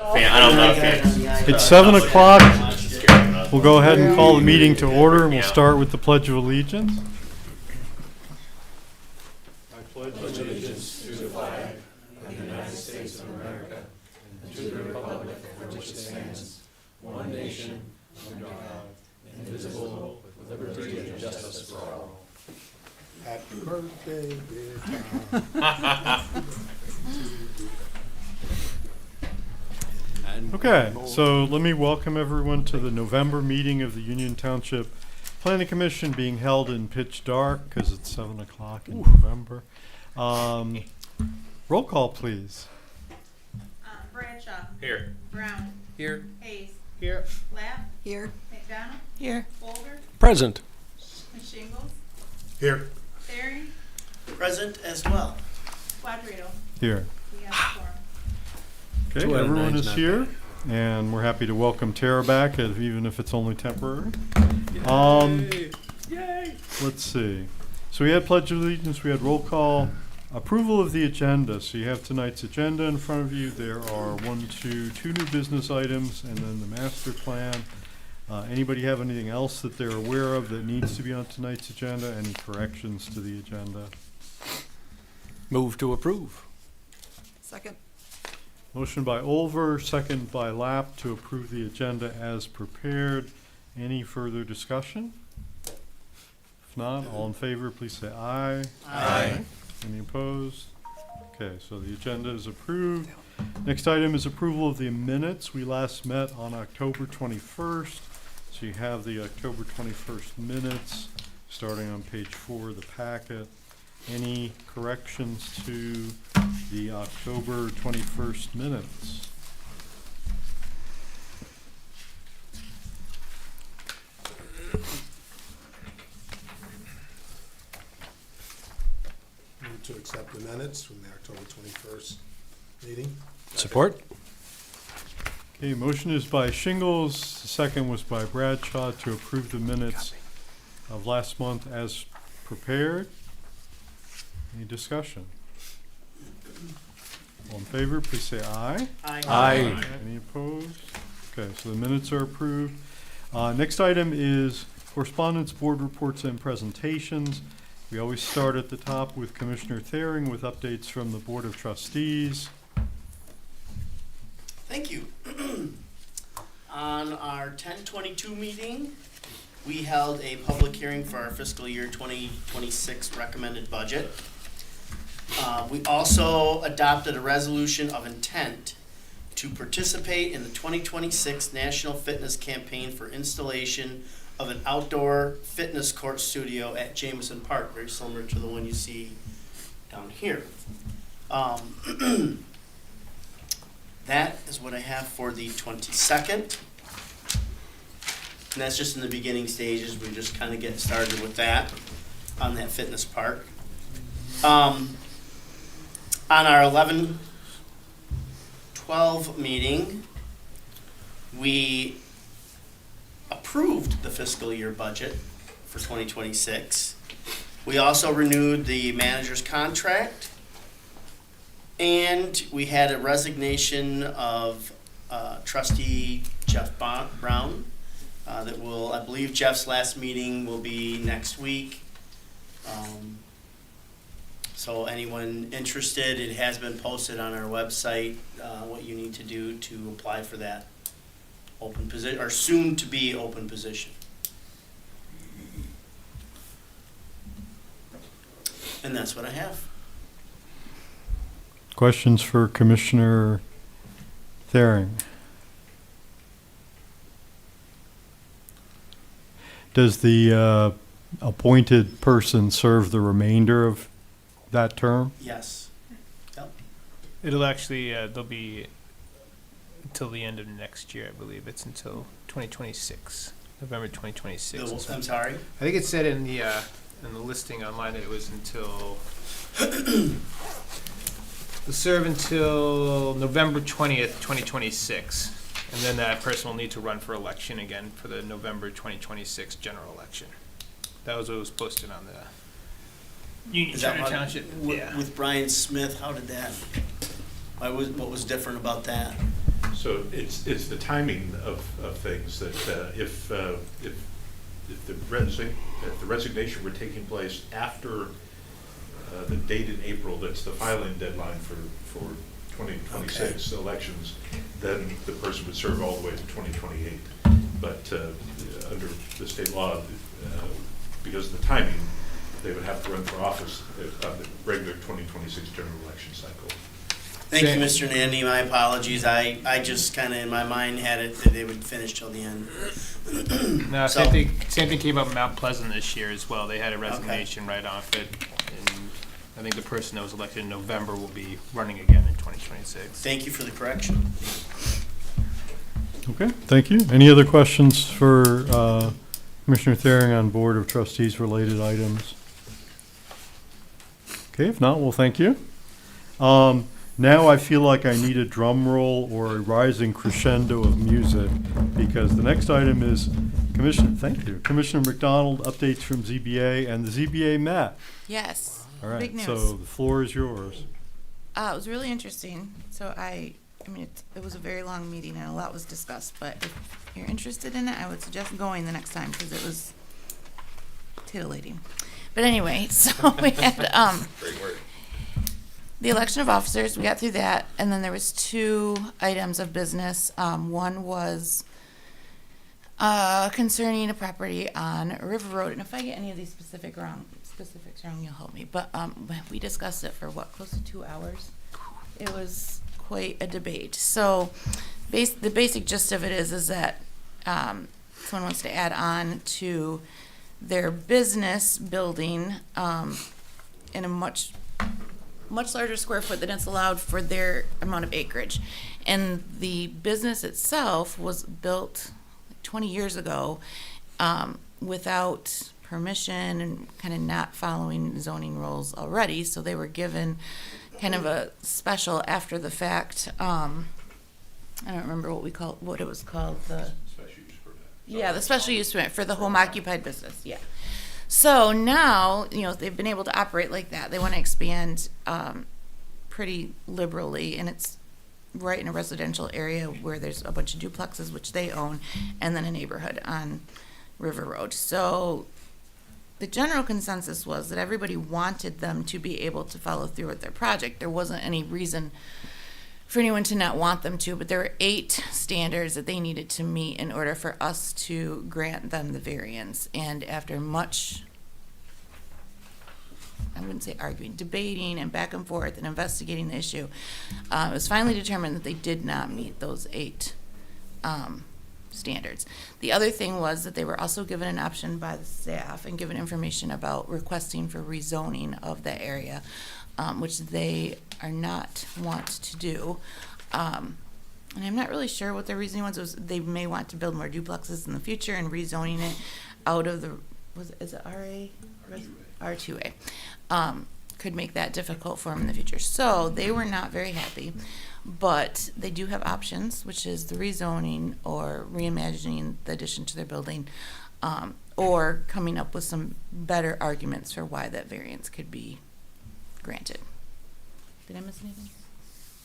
I don't know if It's 7 o'clock. We'll go ahead and call the meeting to order, and we'll start with the Pledge of Allegiance. I pledge allegiance to the flag of the United States of America and to the republic for which it stands, one nation, under God, indivisible, with liberty and justice for all. Happy birthday, dear Tom. Okay, so let me welcome everyone to the November meeting of the Union Township Planning Commission, being held in pitch dark because it's 7 o'clock in November. Roll call, please. Bradshaw. Here. Brown. Here. Hayes. Here. Lapp. Here. McDonough. Here. Boulder. Present. Shingles. Here. Thering. Present as well. Quadrito. Here. We have a quorum. Okay, 2 out of everyone 9's is not here, and we're happy to welcome Tara back, even if it's only temporary. Yay! Let's see. So we had Pledge of Allegiance, we had roll call, approval of the agenda. So you have tonight's agenda in front of you. There are two new business items, and then the master plan. Anybody have anything else that they're aware of that needs to be on tonight's agenda? Any corrections to the agenda? Move to approve. Second. Motion by Olver, second by Lapp, to approve the agenda as prepared. Any further discussion? If not, all in favor, please say aye. Aye. Any opposed? Okay, so the agenda is approved. Next item is approval of the minutes. We last met on October 21st. So you have the October 21st minutes, starting on page 4 of the packet. Any corrections to the October 21st minutes? Move to accept the minutes from the October 21st meeting. Support. Okay, motion is by Shingles, the second was by Bradshaw to approve the minutes of last month as prepared. Any discussion? All in favor, please say aye. Aye. Any opposed? Okay, so the minutes are approved. Next item is correspondence, board reports, and presentations. We always start at the top with Commissioner Thering with updates from the Board of Trustees. Thank you. On our 10/22 meeting, we held a public hearing for our fiscal year 2026 recommended budget. We also adopted a resolution of intent to participate in the 2026 National Fitness Campaign for installation of an outdoor fitness court studio at Jameson Park, very similar to the one you see down here. That is what I have for the 22nd. And that's just in the beginning stages. We just kind of get started with that on that fitness park. On our 11/12 meeting, we approved the fiscal year budget for 2026. We also renewed the manager's contract, and we had a resignation of trustee Jeff Brown. That will, I believe Jeff's last meeting will be next week. So anyone interested, it has been posted on our website, what you need to do to apply for that open position, or soon to be open position. And that's what I have. Questions for Commissioner Thering? Does the appointed person serve the remainder of that term? Yes. Yep. It'll actually, there'll be until the end of next year, I believe. It's until 2026, November 2026. I'm sorry? I think it said in the listing online that it was until, to serve until November 20th, 2026. And then that person will need to run for election again for the November 2026 general election. That was what was posted on the Union Is that Center what- Township. With Brian Smith, how did that, what was different about that? So it's the timing of things that if the resignation were taking place after the date in April, that's the filing deadline for 2026 elections, then the person would serve all the way to 2028. But under the state law, because of the timing, they would have to run for office on the regular 2026 general election cycle. Thank you, Mr. Nandy. My apologies. I just kind of in my mind had it that they would finish till the end. No, So- same thing came up in Mount Pleasant this year as well. They had a resignation right off it. And I think the person that was elected in November will be running again in 2026. Thank you for the correction. Okay, thank you. Any other questions for Commissioner Thering on Board of Trustees related items? Okay, if not, well, thank you. Now I feel like I need a drum roll or a rising crescendo of music because the next item is Commissioner McDonald, updates from ZBA, and the ZBA met. Yes. All right, Big news. so the floor is yours. It was really interesting. So I mean, it was a very long meeting and a lot was discussed, but if you're interested in it, I would suggest going the next time because it was titillating. But anyway, so we had, the election of officers, we got through that, and then there was 2 items of business. One was concerning a property on River Road, and if I get any of these specifics wrong, you'll help me. But we discussed it for close to 2 hours. It was quite a debate. So, the basic gist of it is that someone wants to add on to their business building in a much larger square foot than it's allowed for their amount of acreage. And the business itself was built 20 years ago without permission and kind of not following zoning rules already. So they were given kind of a special after the fact. I don't remember what it was called. Special use permit. Yeah, the special use permit for the home occupied business, yeah. So now, they've been able to operate like that. They want to expand pretty liberally, and it's right in a residential area where there's a bunch of duplexes, which they own, and then a neighborhood on River Road. So the general consensus was that everybody wanted them to be able to follow through with their project. There wasn't any reason for anyone to not want them to, but there were 8 standards that they needed to meet in order for us to grant them the variance. And after much, I wouldn't say arguing, debating and back and forth and investigating the issue, it was finally determined that they did not meet those 8 standards. The other thing was that they were also given an option by the staff and given information about requesting for rezoning of the area, which they are not want to do. And I'm not really sure what their reasoning was. They may want to build more duplexes in the future and rezoning it out of the, is it RA? R2A. Could make that difficult for them in the future. So they were not very happy, but they do have options, which is the rezoning or reimagining the addition to their building, or coming up with some better arguments for why that variance could be granted. Did I miss anything?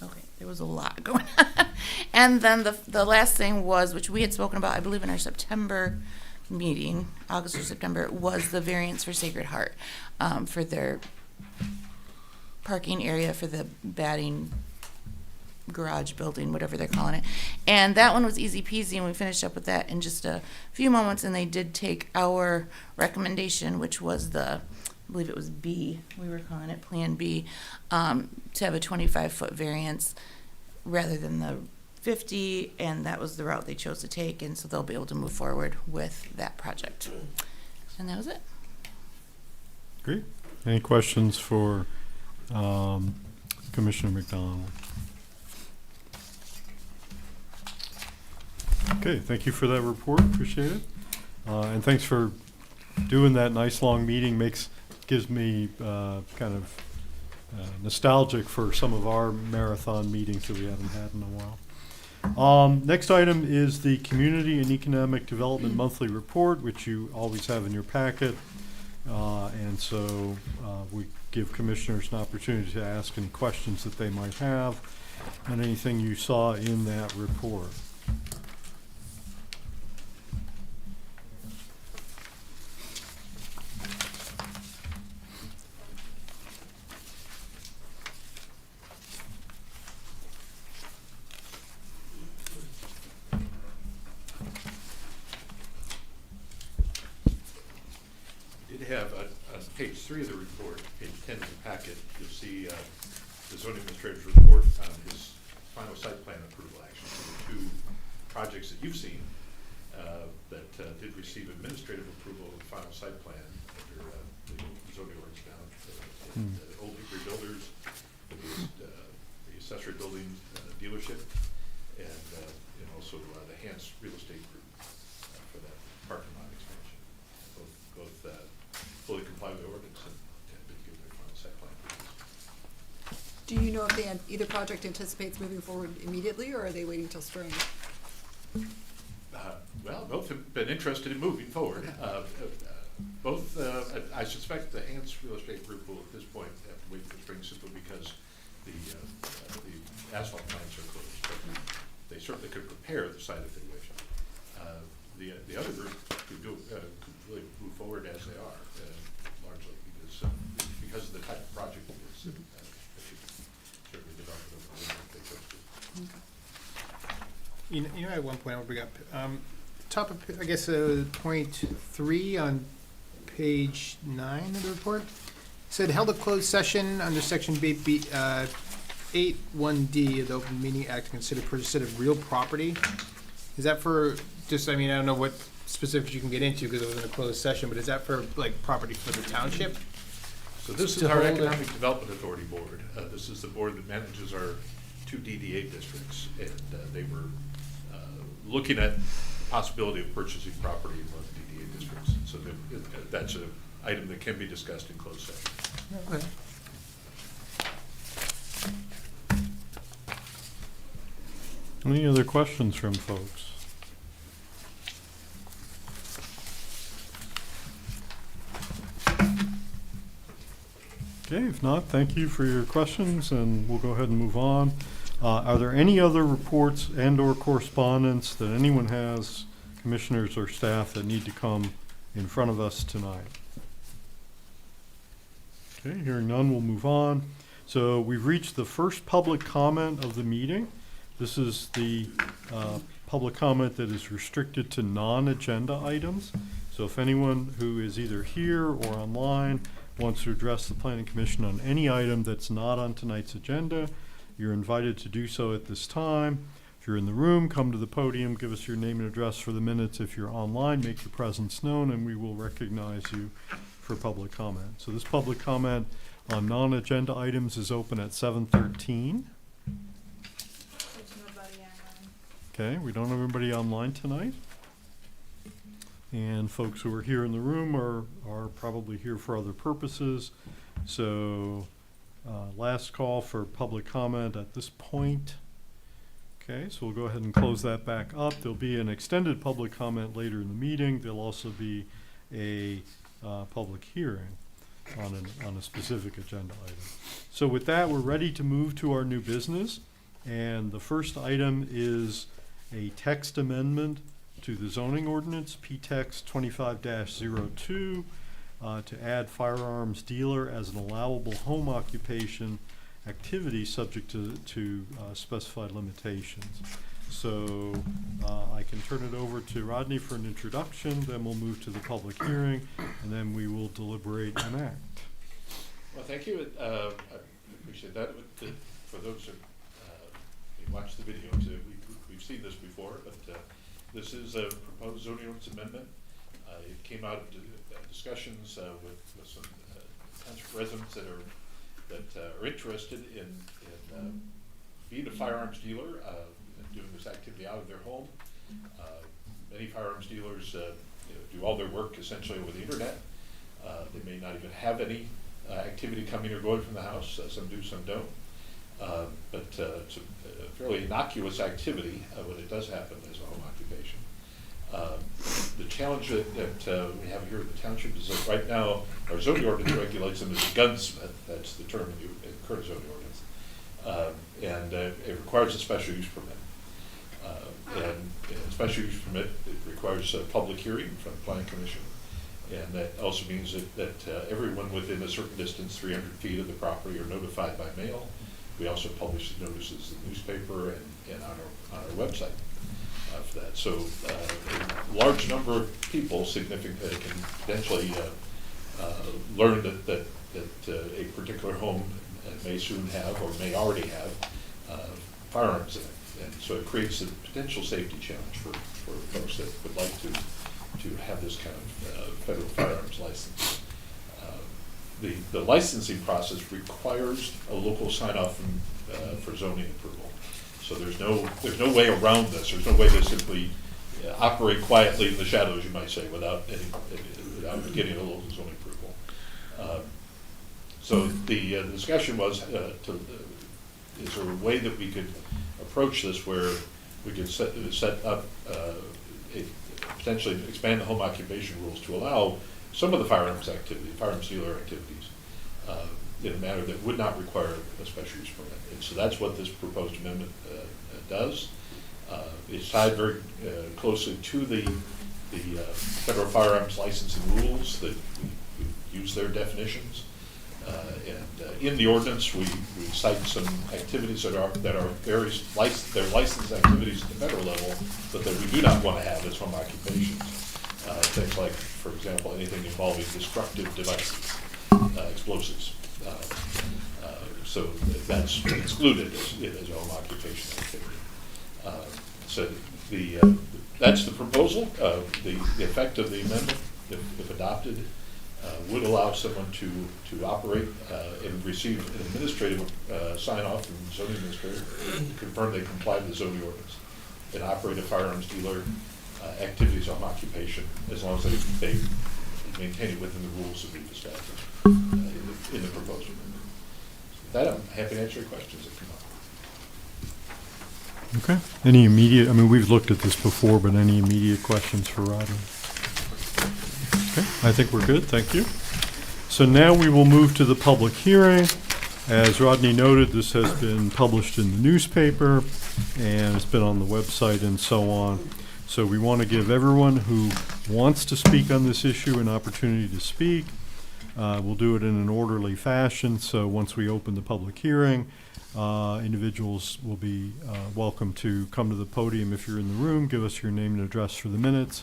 Okay, there was a lot going on. And then the last thing was, which we had spoken about, I believe in our September meeting, August or September, was the variance for Sacred Heart, for their parking area for the batting garage building, whatever they're calling it. And that one was easy peasy, and we finished up with that in just a few moments, and they did take our recommendation, which was I believe it was B, we were calling it Plan B, to have a 25-foot variance rather than the 50, and that was the route they chose to take, and so they'll be able to move forward with that project. And that was it. Great. Any questions for Commissioner McDonald? Okay, thank you for that report. Appreciate it. And thanks for doing that nice long meeting. Gives me kind of nostalgic for some of our marathon meetings that we haven't had in a while. Next item is the Community and Economic Development Monthly Report, which you always have in your packet. And so we give commissioners an opportunity to ask any questions that they might have. and anything you saw in that report. We did have, on page 3 of the report, page 10 of the packet, you'll see the zoning administrator's report on his final site plan approval action for the 2 projects that you've seen that did receive administrative approval of the final site plan under the zoning ordinance now. The Old Hickory Builders, the accessory building dealership, and also the Hans Real Estate Group for that parking lot expansion. Both fully comply with the ordinance and have been given their final site plan approvals. Do you know if either project anticipates moving forward immediately, or are they waiting till spring? Well, both have been interested in moving forward. Both, I suspect the Hans Real Estate Group will at this point have to wait for spring simply because the asphalt plants are closed. But they certainly could prepare the site if they wish. The other group could really move forward as they are, largely because of the type of project it is. They should certainly develop it if they chose to. You know, at one point I'll bring up, top of, I guess, point 3 on page 9 of the report, said held a closed session under section 8.1D of the Open Meeting Act to consider purchase of real property. Is that for, just, I mean, I don't know what specifics you can get into because it was in a closed session, but is that for, like, property for the township? So this is To our hold Economic Development Authority Board. This is the board that manages our 2 DDA districts, and they were looking at the possibility of purchasing property in one of the DDA districts. So that's an item that can be discussed in closed session. Okay. Any other questions from folks? Okay, if not, thank you for your questions, and we'll go ahead and move on. Are there any other reports and/or correspondence that anyone has, commissioners or staff, that need to come in front of us tonight? Okay, hearing none, we'll move on. So we've reached the first public comment of the meeting. This is the public comment that is restricted to non-agenda items. So if anyone who is either here or online wants to address the Planning Commission on any item that's not on tonight's agenda, you're invited to do so at this time. If you're in the room, come to the podium, give us your name and address for the minutes. If you're online, make your presence known, and we will recognize you for public comment. So this public comment on non-agenda items is open at 7:13. There's nobody online. Okay, we don't have anybody online tonight. And folks who are here in the room are probably here for other purposes. So last call for public comment at this point. Okay, so we'll go ahead and close that back up. There'll be an extended public comment later in the meeting. There'll also be a public hearing on a specific agenda item. So with that, we're ready to move to our new business. And the first item is a text amendment to the zoning ordinance, P-Text 25-02, to add firearms dealer as an allowable home occupation activity subject to specified limitations. So I can turn it over to Rodney for an introduction, then we'll move to the public hearing, and then we will deliberate and act. Well, thank you. I appreciate that. For those who watch the videos, we've seen this before, but this is a proposed zoning ordinance amendment. It came out of discussions with some township residents that are interested in being a firearms dealer and doing this activity out of their home. Many firearms dealers do all their work essentially over the internet. They may not even have any activity coming or going from the house. Some do, some don't. But it's a fairly innocuous activity when it does happen as a home occupation. The challenge that we have here at the township is that right now our zoning ordinance regulates them as a gunsmith. That's the term in the current zoning ordinance. And it requires a special use permit. And a special use permit, it requires a public hearing from the planning commission. And that also means that everyone within a certain distance, 300 feet of the property, are notified by mail. We also publish the notices in the newspaper and on our website for that. So a large number of people significantly can potentially learn that a particular home may soon have or may already have firearms in it. And so it creates a potential safety challenge for folks that would like to have this kind of federal firearms license. The licensing process requires a local sign-off for zoning approval. So there's no way around this. There's no way to simply operate quietly in the shadows, you might say, without getting a local zoning approval. So the discussion was, is there a way that we could approach this where we could set up potentially expand the home occupation rules to allow some of the firearms dealer activities, in a manner that would not require a special use permit. And so that's what this proposed amendment does. It's tied very closely to the federal firearms licensing rules that we use their definitions. And in the ordinance, we cite some activities that are various they're licensed activities at the federal level, but that we do not want to have as home occupations. Things like, for example, anything involving destructive devices, explosives. So that's excluded as a home occupation activity. So that's the proposal. The effect of the amendment, if adopted, would allow someone to operate and receive an administrative sign-off from the zoning administrator to confirm they comply with the zoning ordinance and operate a firearms dealer activities on occupation as long as they maintain it within the rules that we've established in the proposed amendment. With that, I'm happy to answer your questions that come up. Okay. Any immediate, we've looked at this before, but any immediate questions for Rodney? Okay, I think we're good, thank you. So now we will move to the public hearing. As Rodney noted, this has been published in the newspaper and it's been on the website and so on. So we want to give everyone who wants to speak on this issue an opportunity to speak. We'll do it in an orderly fashion, so once we open the public hearing, individuals will be welcome to come to the podium if you're in the room, give us your name and address for the minutes.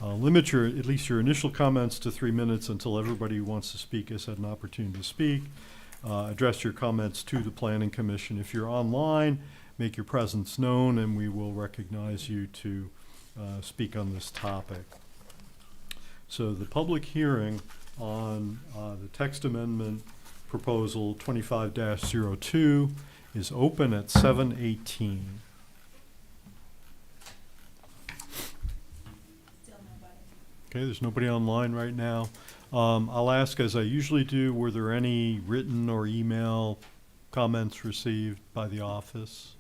Limit at least your initial comments to 3 minutes until everybody who wants to speak has had an opportunity to speak. Address your comments to the Planning Commission. If you're online, make your presence known and we will recognize you to speak on this topic. So the public hearing on the text amendment proposal 25-02 is open at 7:18. Okay, there's nobody online right now. I'll ask, as I usually do, were there any written or email comments received by the office?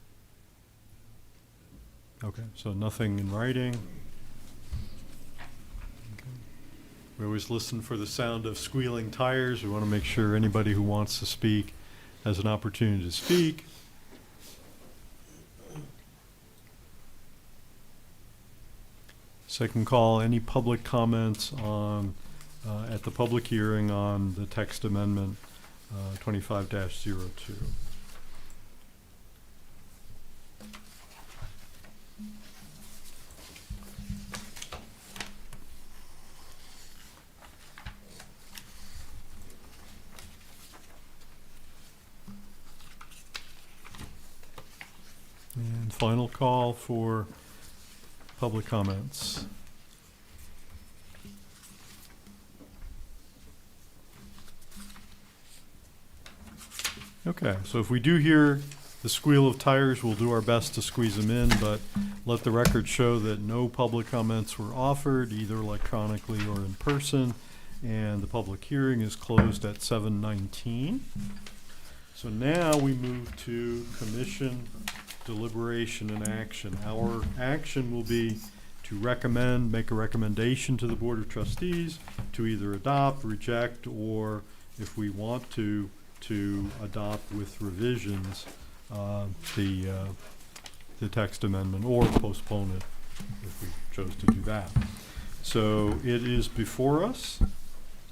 Okay, so nothing in writing. Okay. We always listen for the sound of squealing tires. We want to make sure anybody who wants to speak has an opportunity to speak. Second call, any public comments on at the public hearing on the text amendment 25-02. And final call for public comments. Okay, so if we do hear the squeal of tires, we'll do our best to squeeze them in, but let the record show that no public comments were offered, either electronically or in person, and the public hearing is closed at 7:19. So now we move to commission deliberation and action. Our action will be to make a recommendation to the Board of Trustees to either adopt, reject, or if we want to adopt with revisions the text amendment or postpone it if we chose to do that. So it is before us,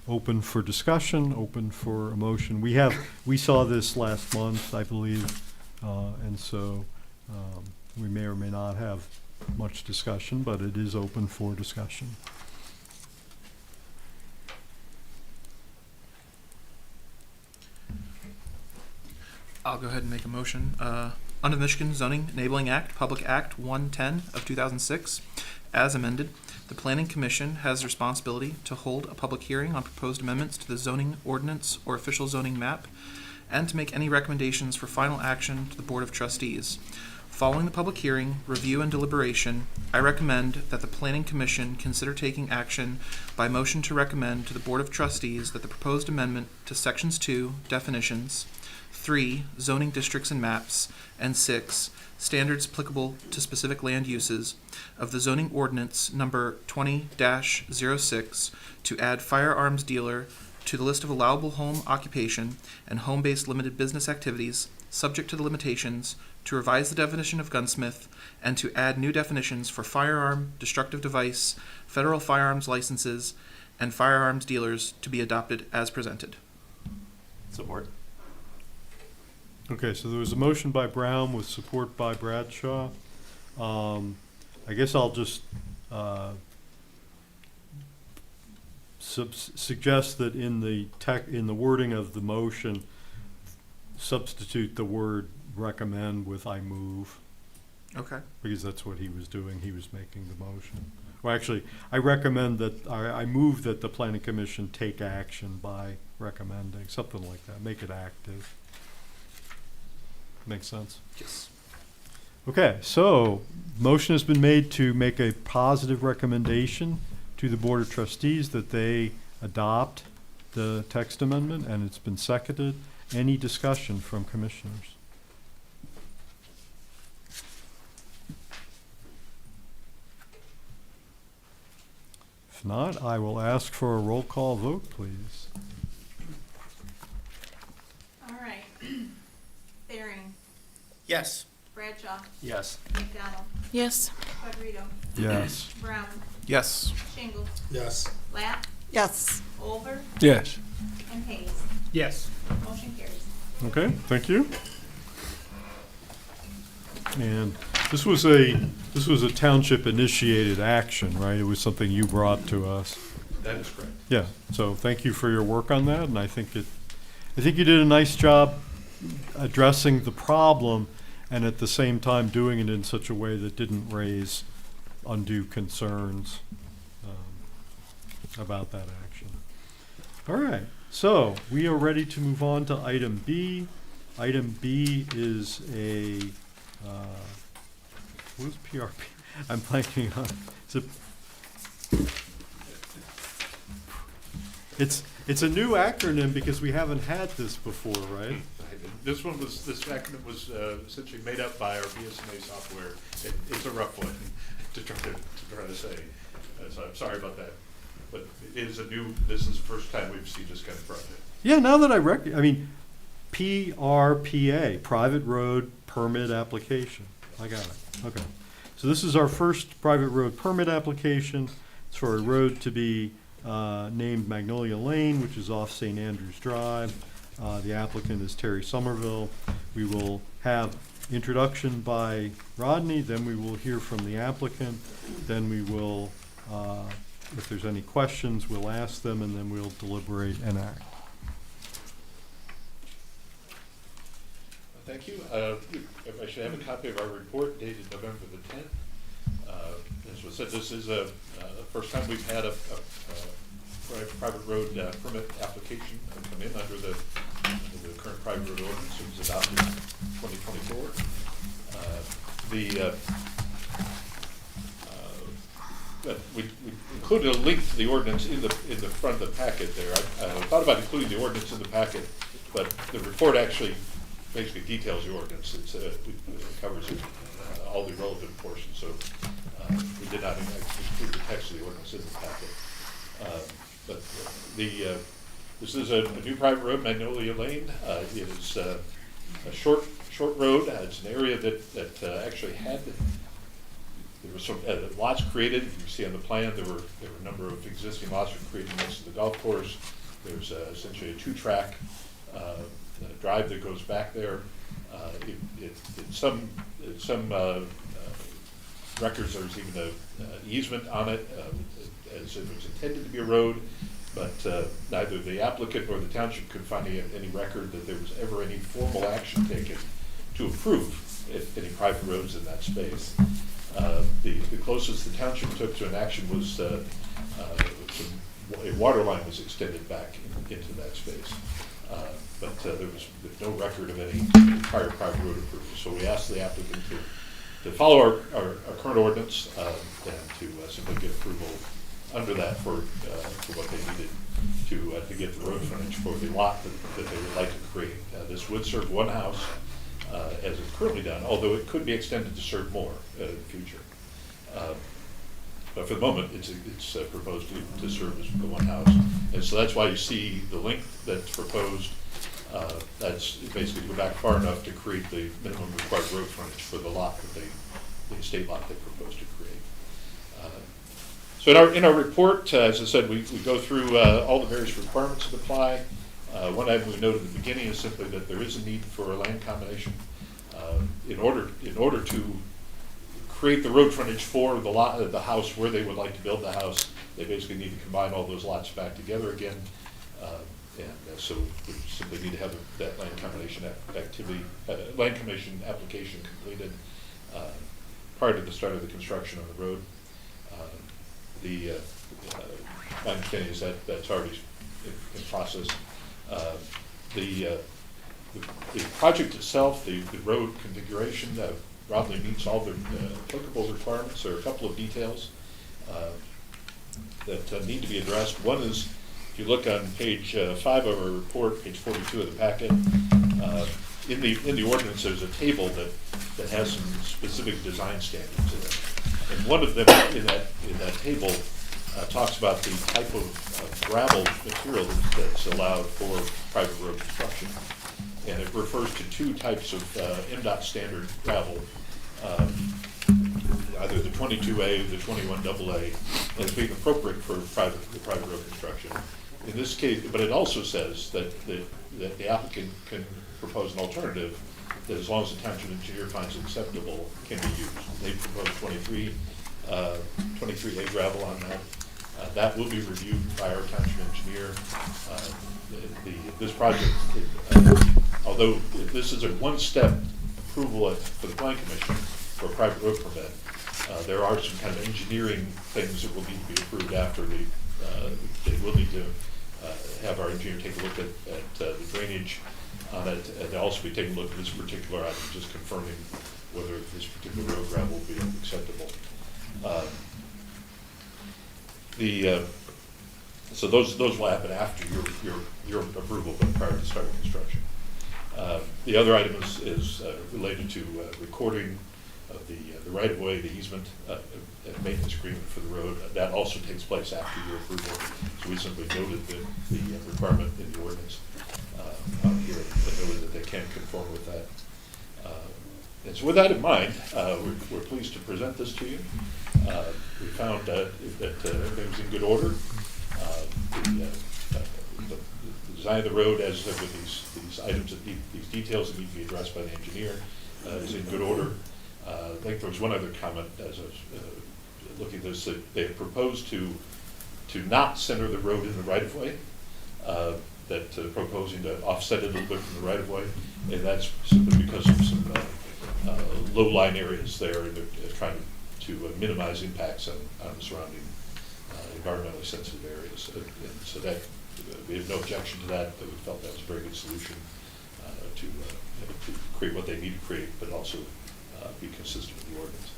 open for discussion, open for a motion. We saw this last month, I believe, and so we may or may not have much discussion, but it is open for discussion. I'll go ahead and make a motion. Under the Michigan Zoning Enabling Act, Public Act 110 of 2006, as amended, the Planning Commission has responsibility to hold a public hearing on proposed amendments to the zoning ordinance or official zoning map, and to make any recommendations for final action to the Board of Trustees. Following the public hearing, review, and deliberation, I recommend that the Planning Commission consider taking action by motion to recommend to the Board of Trustees that the proposed amendment to Sections 2, Definitions, 3, Zoning Districts and Maps, and 6, Standards applicable to specific land uses of the zoning ordinance number 20-06 to add firearms dealer to the list of allowable home occupation and home-based limited business activities, subject to the limitations, to revise the definition of gunsmith, and to add new definitions for firearm, destructive device, federal firearms licenses, and firearms dealers to be adopted as presented. Support. Okay, so there was a motion by Brown with support by Bradshaw. I guess I'll just suggest that in the wording of the motion, substitute the word recommend with I move, Okay. because that's what he was doing. He was making the motion. Well, actually, I recommend that, I move that the Planning Commission take action by recommending, something like that, make it active. Makes sense? Yes. Okay, so motion has been made to make a positive recommendation to the Board of Trustees that they adopt the text amendment, and it's been seconded. Any discussion from commissioners? If not, I will ask for a roll call vote, please. All right. Thering, Yes. Bradshaw, Yes. McDonald, Yes. Quadrito, Yes. Brown, Yes. Shingle, Yes. Lapp, Yes. Olver, Yes. and Hayes. Yes. Motion carries. Okay, thank you. And this was a township initiated action, right? It was something you brought to us. That is correct. Yeah, so thank you for your work on that, and I think you did a nice job addressing the problem and at the same time doing it in such a way that didn't raise undue concerns about that action. All right, so we are ready to move on to item B. Item B is a, what is PRP? I'm blanking on, it's a new acronym because we haven't had this before, right? This acronym was essentially made up by our BSNA software. It's a rough one to try to say. So I'm sorry about that. But it is this is the first time we've seen this kind of project. Yeah, now that PRPA, Private Road Permit Application. I got it, okay. So this is our first private road permit application. It's for a road to be named Magnolia Lane, which is off St. Andrews Drive. The applicant is Terry Somerville. We will have introduction by Rodney, then we will hear from the applicant, then we will, if there's any questions, we'll ask them, and then we'll deliberate and act. Thank you. I should have a copy of our report dated November the 10th. As was said, this is the first time we've had a private road permit application come in under the current private road ordinance. It was adopted in 2024. We included a link to the ordinance in the front of the packet there. I thought about including the ordinance in the packet, but the report actually basically details the ordinance. It covers all the relevant portions, so we did not include the text of the ordinance in the packet. But this is a new private road, Magnolia Lane. It is a short short road. It's an area that actually had, there were some lots created. You can see on the plan, there were a number of existing lots created next to the golf course. There's essentially a 2-track drive that goes back there. Some records, there's even an easement on it, as if it was intended to be a road, but neither the applicant nor the township could find any record that there was ever any formal action taken to approve any private roads in that space. The closest the township took to an action was a water line was extended back into that space. But there was no record of any prior private road approval. So we asked the applicant to follow our current ordinance and to simply get approval under that for what they needed to get the road frontage for the lot that they would like to create. This would serve one house as it's currently done, although it could be extended to serve more in the future. But for the moment, it's proposed to serve as the one house. And so that's why you see the length that's proposed. That's basically go back far enough to create the minimum required road frontage for the lot that the estate lot they propose to create. So in our report, as I said, we go through all the various requirements that apply. One item we noted at the beginning is simply that there is a need for a land combination. In order to create the road frontage for the house where they would like to build the house, they basically need to combine all those lots back together again. So we simply need to have that land combination land commission application completed prior to the start of the construction on the road. My understanding is that that's already in process. The project itself, the road configuration, probably meets all the applicable requirements. There are a couple of details that need to be addressed. One is, if you look on page 5 of our report, page 42 of the packet, in the ordinance there's a table that has some specific design standards in it. And one of them in that table talks about the type of gravel material that's allowed for private road construction. And it refers to 2 types of MDOT standard gravel, either the 22A or the 21AA, as being appropriate for private road construction. In this case, but it also says that the applicant can propose an alternative that, as long as the township engineer finds it acceptable, can be used. They propose 23A gravel on that. That will be reviewed by our township engineer. This project, although this is a one-step approval for the planning commission for a private road permit, there are some kind of engineering things that will need to be approved after they will need to have our engineer take a look at the drainage on it, and they'll also be taking a look at this particular item, just confirming whether this particular road gravel will be acceptable. So those will happen after your approval, but prior to starting construction. The other item is related to recording of the right-of-way, the easement, and maintenance agreement for the road. That also takes place after your approval. So we simply noted the requirement in the ordinance on here, and noted that they can conform with that. And so with that in mind, we're pleased to present this to you. We found that everything was in good order. The design of the road, as with these items, these details that need to be addressed by the engineer, is in good order. I think there was one other comment as I was looking at this, that they had proposed to not center the road in the right-of-way, that proposing to offset it a little bit from the right-of-way, and that's simply because of some low-lying areas there, and they're trying to minimize impacts on the surrounding environmentally sensitive areas. And so that we have no objection to that, but we felt that was a very good solution to create what they need to create, but also be consistent with the ordinance.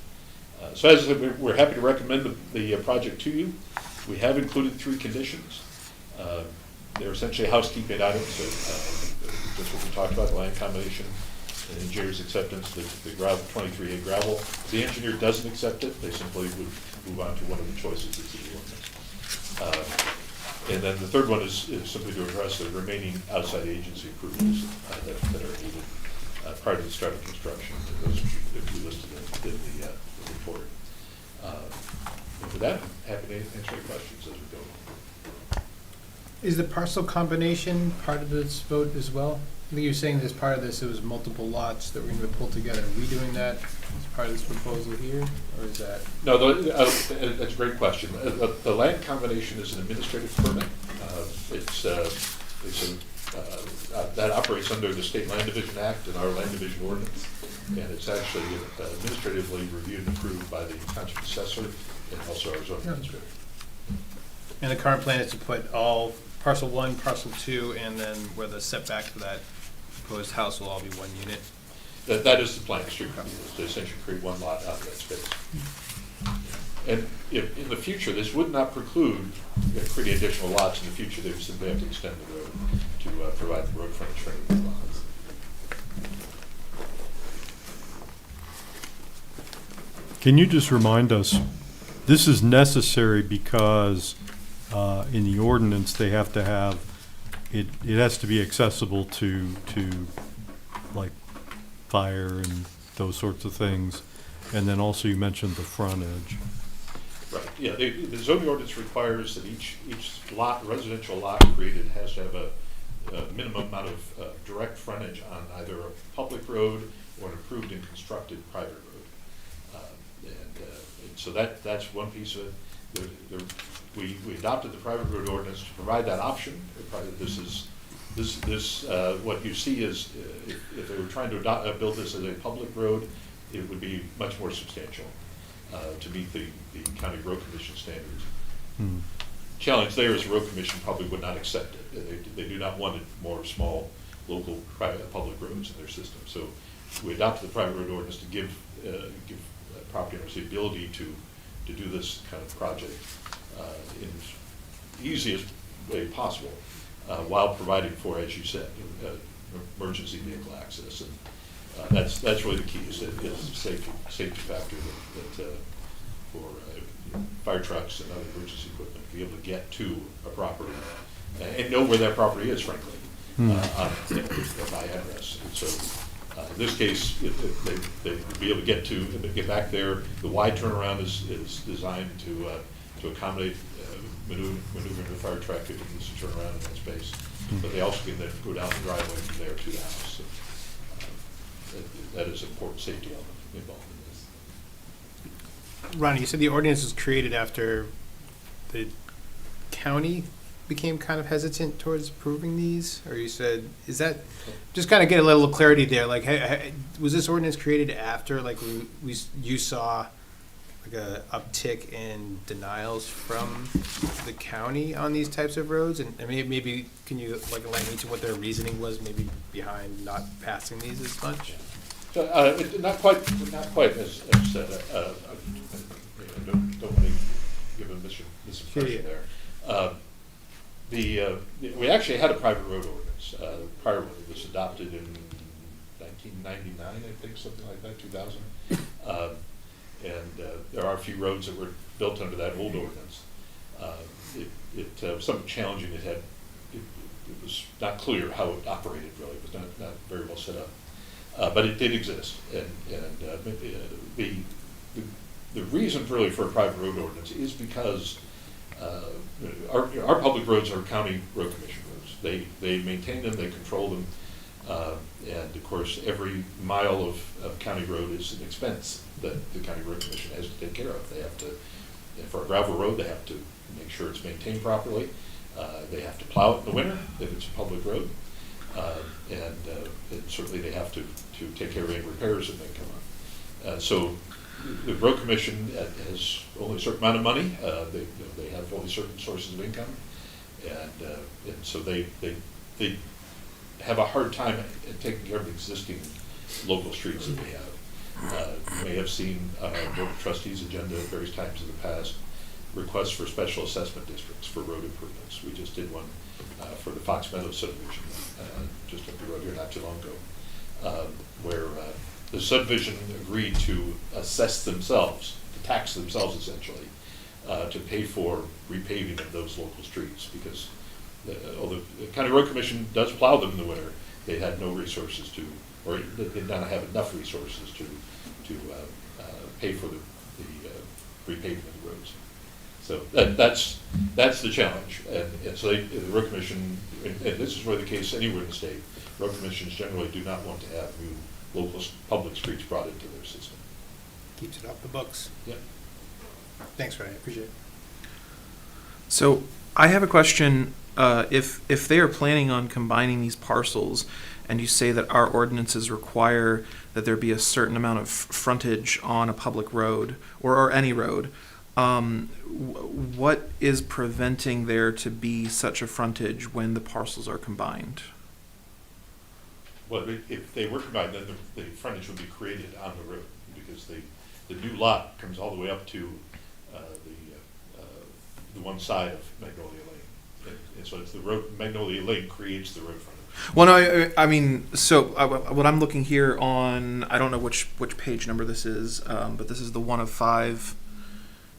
So as I said, we're happy to recommend the project to you. We have included 3 conditions. They're essentially housekeeping items, just what we talked about, the land combination, and engineer's acceptance, the gravel, 23A gravel. If the engineer doesn't accept it, they simply would move on to one of the choices that's in the ordinance. And then the third one is simply to address the remaining outside agency approvals that are needed prior to the start of construction. Those would be listed in the report. And with that, I'm happy to answer your questions as we go. Is the parcel combination part of this vote as well? I think you're saying as part of this, it was multiple lots that were gonna be pulled together. Are we doing that as part of this proposal here, or is that? No, that's a great question. The land combination is an administrative permit. That operates under the State Land Division Act and our Land Division Ordinance. And it's actually administratively reviewed and approved by the Township Assessor and also our zoning administrator. And the current plan is to put all parcel 1, parcel 2, and then where the setback for that proposed house will all be 1 unit? That is the plan, is to essentially create one lot out of that space. And if, in the future, this would not preclude creating additional lots in the future. They would simply have to extend the road to provide the road frontage for any lots. Can you just remind us, this is necessary because in the ordinance, they have to have, it has to be accessible to like fire and those sorts of things. And then also you mentioned the frontage. Right, yeah, the zoning ordinance requires that each lot, residential lot created has to have a minimum amount of direct frontage on either a public road or an approved and constructed private road. And so that's one piece of it. We adopted the private road ordinance to provide that option. What you see is if they were trying to build this as a public road, it would be much more substantial to meet the county road commission standards. Challenge there is the road commission probably would not accept it. They do not want more small local private public roads in their system. So we adopted the private road ordinance to give property owners the ability to do this kind of project in the easiest way possible, while providing for, as you said, emergency vehicle access. And that's really the key, is the safety factor that for fire trucks and other emergency equipment to be able to get to a property and know where that property is, frankly, by address. And so in this case, they'd be able to get back there. The wide turnaround is designed to accommodate maneuvering the fire truck if it needs to turn around in that space. But they also can then go down the driveway from there to the house. So, that is an important safety element involved in this. Ronnie, you said the ordinance was created after the county became kind of hesitant towards approving these? Or you said, is that, just kind of get a little clarity there, like, was this ordinance created after, like, you saw like a uptick in denials from the county on these types of roads? And maybe can you like enlighten me to what their reasoning was maybe behind not passing these as much? So, not quite as said. I don't want to give a misimpression there. We actually had a private road ordinance. The prior one was adopted in 1999, I think, something like that, 2000. And there are a few roads that were built under that old ordinance. It was somewhat challenging. It was not clear how it operated, really. It was not very well set up. But it did exist, and the reason really for a private road ordinance is because our public roads are county road commission roads. They maintain them, they control them, and of course every mile of county road is an expense that the county road commission has to take care of. They have to, for a gravel road, they have to make sure it's maintained properly. They have to plow it in the winter if it's a public road. And certainly they have to take care of any repairs that may come up. So the road commission has only a certain amount of money. They have only certain sources of income, and so they have a hard time taking care of the existing local streets that we have. You may have seen Board of Trustees agenda at various times in the past, requests for special assessment districts for road improvements. We just did one for the Fox Meadows subdivision just up the road here not too long ago, where the subdivision agreed to assess themselves, to tax themselves essentially, to pay for repaving of those local streets, because although the County Road Commission does plow them in the winter, they had no resources to or they did not have enough resources to pay for the repaving of the roads. So that's the challenge, and so the road commission, and this is really the case anywhere in the state, road commissions generally do not want to have new local public streets brought into their system. Keeps it off the books. Yeah. Thanks, Ryan, I appreciate it. So I have a question. If they are planning on combining these parcels, and you say that our ordinances require that there be a certain amount of frontage on a public road or any road, what is preventing there to be such a frontage when the parcels are combined? Well, if they were combined, then the frontage would be created on the road, because the new lot comes all the way up to the one side of Magnolia Lane. And so it's the road, Magnolia Lane creates the road frontage. Well, no, I mean, so what I'm looking here on, I don't know which page number this is, but this is the 1 of 5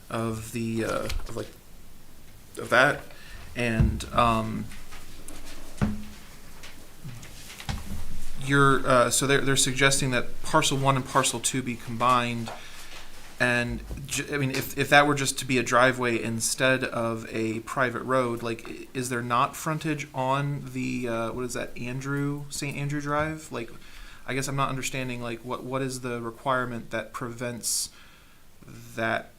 of the of that, and you're so they're suggesting that parcel 1 and parcel 2 be combined, and I mean, if that were just to be a driveway instead of a private road, like, is there not frontage on the what is that, St. Andrew Drive? Like, I guess I'm not understanding, like, what is the requirement that prevents that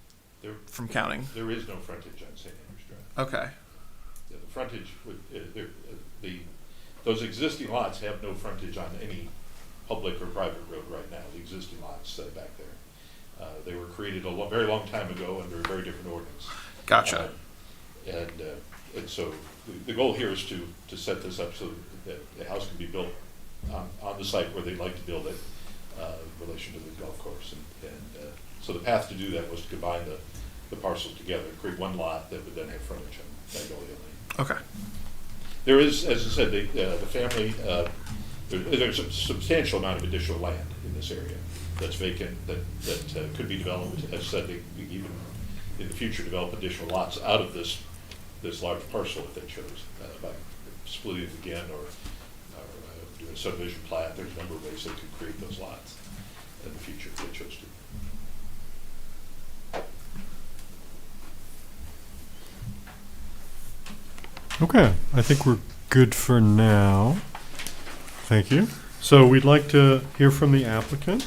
from counting? There is no frontage on St. Andrews Drive. Okay. Yeah, the frontage would, those existing lots have no frontage on any public or private road right now, the existing lots back there. They were created a very long time ago under a very different ordinance. Gotcha. And so the goal here is to set this up so that the house can be built on the site where they'd like to build it, in relation to the golf course. And so the path to do that was to combine the parcels together, create one lot that would then have frontage on Magnolia Lane. Okay. There is, as I said, the family, there's a substantial amount of additional land in this area that's vacant, that could be developed. As I said, they even in the future develop additional lots out of this large parcel if they chose, by splitting it again or doing a subdivision plat. There's a number of ways they could create those lots in the future if they chose to. Okay, I think we're good for now. Thank you. So we'd like to hear from the applicant.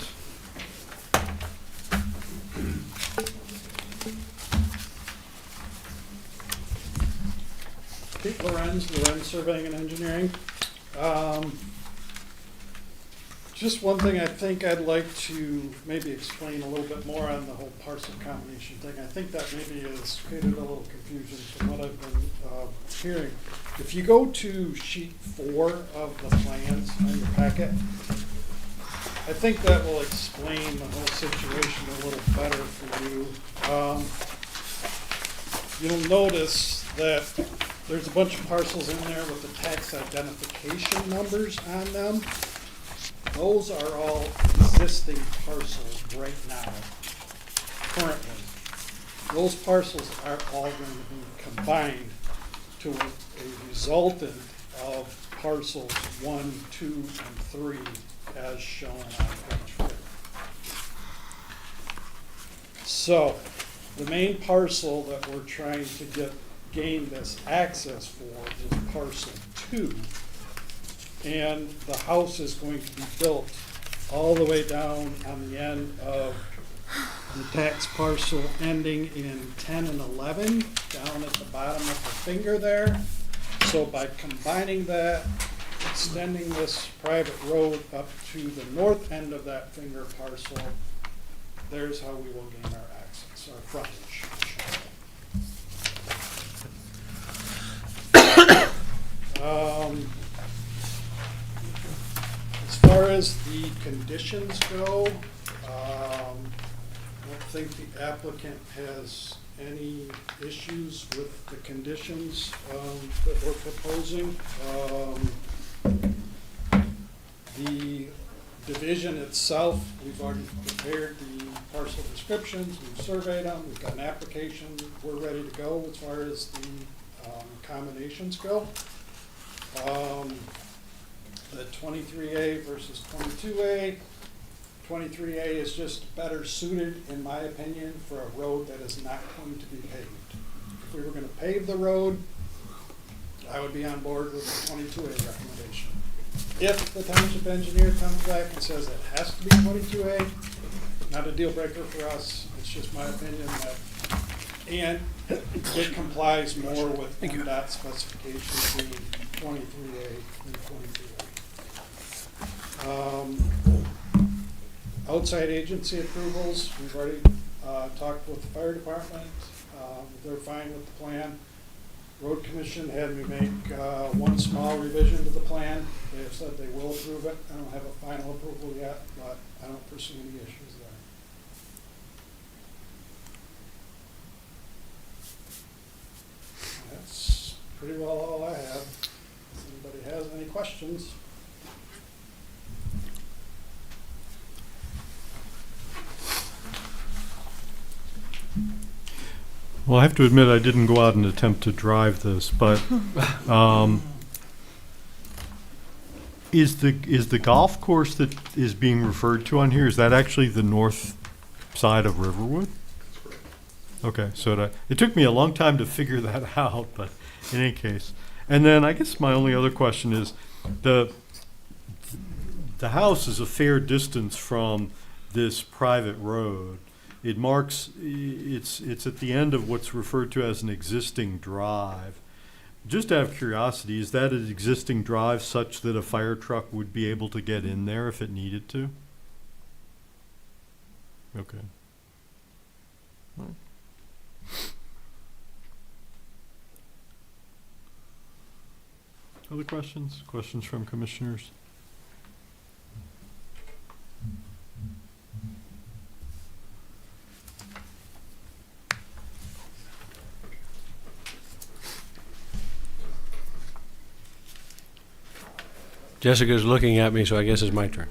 Pete Lorenz Surveying and Engineering. Just one thing I think I'd like to maybe explain a little bit more on the whole parcel combination thing. I think that maybe has created a little confusion from what I've been hearing. If you go to sheet 4 of the plans on your packet, I think that will explain the whole situation a little better for you. You'll notice that there's a bunch of parcels in there with the tax identification numbers on them. Those are all existing parcels right now, currently. Those parcels are all going to be combined to a resultant of parcels 1, 2, and 3 as shown on page 4. So, the main parcel that we're trying to gain this access for is parcel 2. And the house is going to be built all the way down on the end of the tax parcel ending in 10 and 11, down at the bottom of the finger there. So by combining that, extending this private road up to the north end of that finger parcel, there's how we will gain our access, our frontage. As far as the conditions go, I don't think the applicant has any issues with the conditions that we're proposing. The division itself, we've already prepared the parcel descriptions, we've surveyed them, we've got an application, we're ready to go as far as the combinations go. the 23A versus 22A. 23A is just better suited, in my opinion, for a road that is not going to be paved. If we were gonna pave the road, I would be on board with the 22A recommendation. If the township engineer comes back and says it has to be 22A, not a deal breaker for us, it's just my opinion that, and it complies more with MDOT specifications being 23A than 22A. Outside agency approvals, we've already talked with the fire department, they're fine with the plan. Road commission had me make one small revision to the plan. They have said they will approve it. I don't have a final approval yet, but I don't foresee any issues there. That's pretty well all I have. If anybody has any questions? Well, I have to admit, I didn't go out and attempt to drive this, but is the golf course that is being referred to on here, is that actually the north side of Riverwood? That's correct. Okay, so it took me a long time to figure that out, but in any case. And then I guess my only other question is, the house is a fair distance from this private road. It marks, it's at the end of what's referred to as an existing drive. Just out of curiosity, is that an existing drive such that a fire truck would be able to get in there if it needed to? Okay. All right. Other questions? Questions from commissioners? Jessica's looking at me, so I guess it's my turn.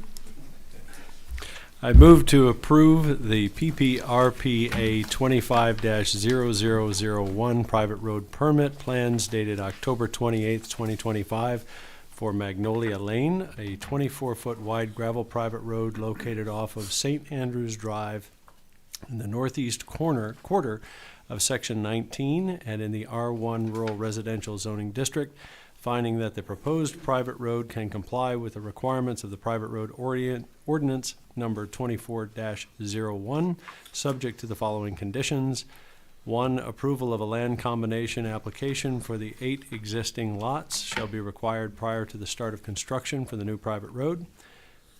I move to approve the PPRPA 25-0001 private road permit plans dated October 28th, 2025 for Magnolia Lane, a 24-foot wide gravel private road located off of St. Andrews Drive in the northeast quarter of Section 19 and in the R1 Rural Residential Zoning District, finding that the proposed private road can comply with the requirements of the private road ordinance number 24-01, subject to the following conditions. 1, approval of a land combination application for the 8 existing lots shall be required prior to the start of construction for the new private road.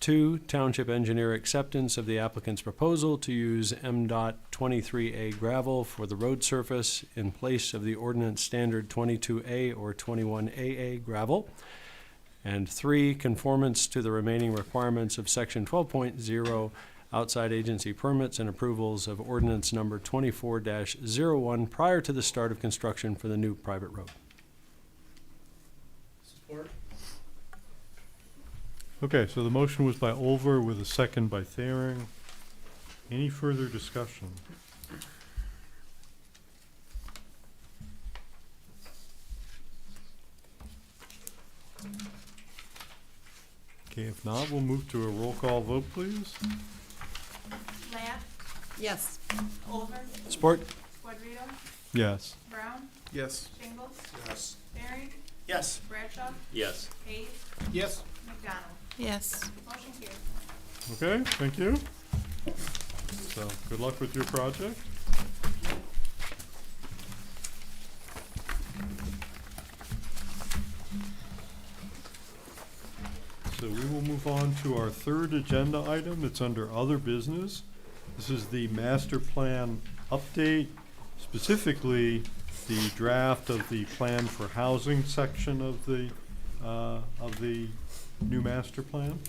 2, township engineer acceptance of the applicant's proposal to use MDOT 23A gravel for the road surface in place of the ordinance standard 22A or 21AA gravel. And 3, conformance to the remaining requirements of section 12.0 outside agency permits and approvals of ordinance number 24-01 prior to the start of construction for the new private road. Support. Okay, so the motion was by Olver with a second by Thering. Any further discussion? Okay, if not, we'll move to a roll call vote, please. Ladd, Yes. Over, Support? Squadrito, Yes. Brown, Yes. Shingles, Yes. Barry, Yes. Bradshaw, Yes. Hayes, Yes. McDonald. Yes. Motion carries. Okay, thank you. So, good luck with your project. So we will move on to our third agenda item. It's under other business. This is the master plan update, specifically the draft of the plan for housing section of the new master plan.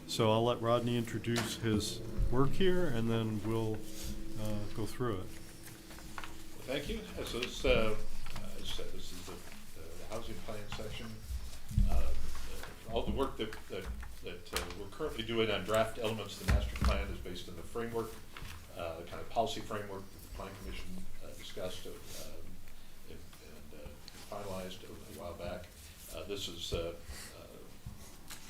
So I'll let Rodney introduce his work here, and then we'll go through it. Thank you. So this is the housing plan section. All the work that we're currently doing on draft elements of the master plan is based on the framework, kind of policy framework that the Plan Commission discussed and finalized a while back. This is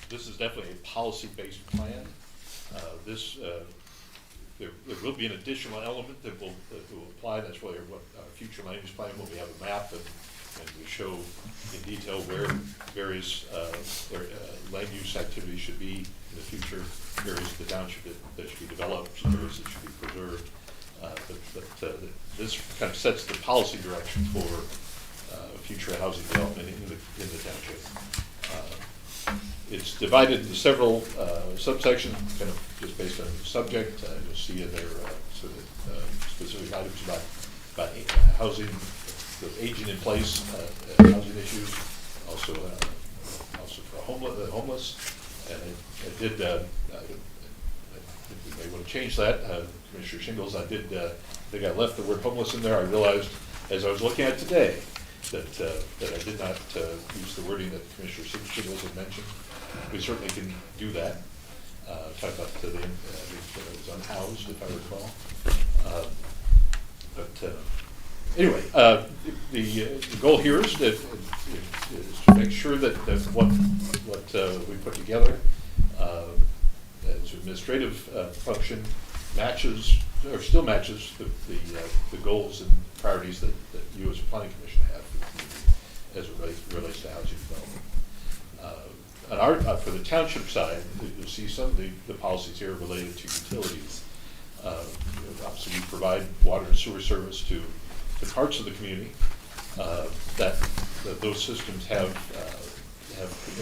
this is definitely a policy-based plan. There will be an additional element that will apply. That's why what our future land use plan, when we have a map and we show in detail where various land use activities should be in the future, areas of the township that should be developed, areas that should be preserved. This kind of sets the policy direction for future housing development in the township. It's divided into several subsections, kind of just based on the subject. You'll see in there sort of specific items about housing, the aging in place, housing issues, also for the homeless. And I did, I think we may want to change that. Commissioner Shingles, I think I left the word homeless in there. I realized as I was looking at it today that I did not use the wording that Commissioner Shingles had mentioned. We certainly can do that. Talk about the it was unhoused, if I recall. Anyway, the goal here is to make sure that what we put together as administrative function matches or still matches the goals and priorities that you as a planning commission have as it relates to housing development. For the township side, you'll see some of the policies here related to utilities. Obviously, we provide water and sewer service to parts of the community that those systems have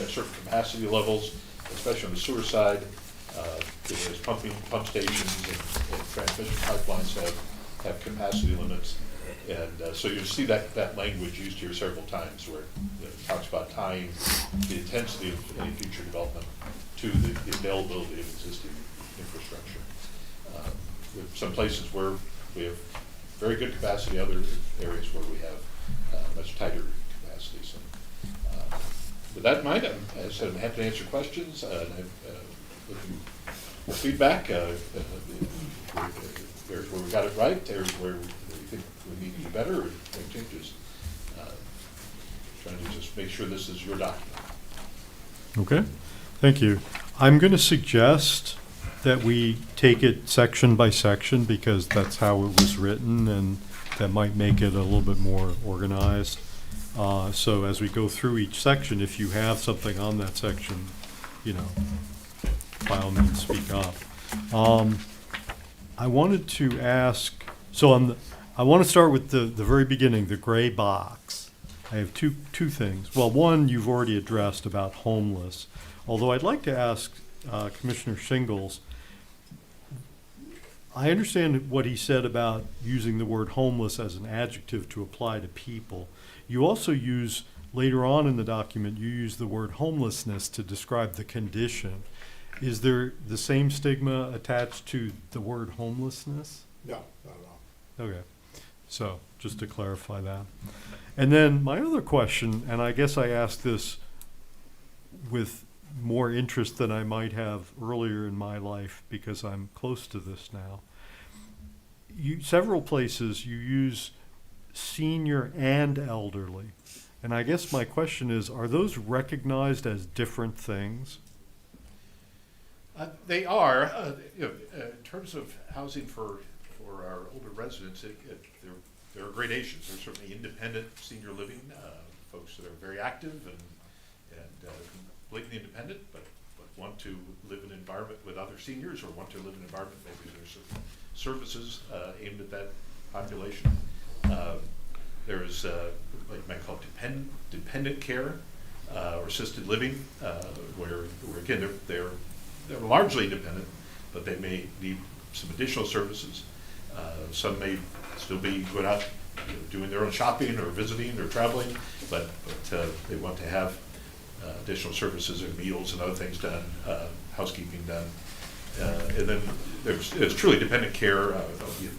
certain capacity levels, especially on the sewer side. There's pump stations and transmission pipelines have capacity limits. And so you'll see that language used here several times where it talks about tying the intensity of any future development to the availability of existing infrastructure. With some places where we have very good capacity, other areas where we have much tighter capacity. So with that in mind, as I said, I'm happy to answer questions. And I'm looking for feedback. There's where we got it right. There's where we think we need to do better or make changes. Trying to just make sure this is your document. Okay, thank you. I'm going to suggest that we take it section by section because that's how it was written, and that might make it a little bit more organized. So as we go through each section, if you have something on that section, by all means speak up. I wanted to ask, I want to start with the very beginning, the gray box. I have two things. Well, one you've already addressed about homeless, although I'd like to ask Commissioner Shingles, I understand what he said about using the word homeless as an adjective to apply to people. You also use, later on in the document, you use the word homelessness to describe the condition. Is there the same stigma attached to the word homelessness? No, not at all. Okay, so just to clarify that. And then my other question, and I guess I asked this with more interest than I might have earlier in my life because I'm close to this now. Several places you use senior and elderly. And I guess my question is, are those recognized as different things? They are. In terms of housing for our older residents, there are gradations. There's certainly independent senior living, folks that are very active and completely independent, but want to live in an environment with other seniors or want to live in an environment maybe there's certain services aimed at that population. There's what you might call dependent care or assisted living, where again they're largely independent, but they may need some additional services. Some may still be going out doing their own shopping or visiting or traveling, but they want to have additional services and meals and other things done, housekeeping done. And then there's truly dependent care,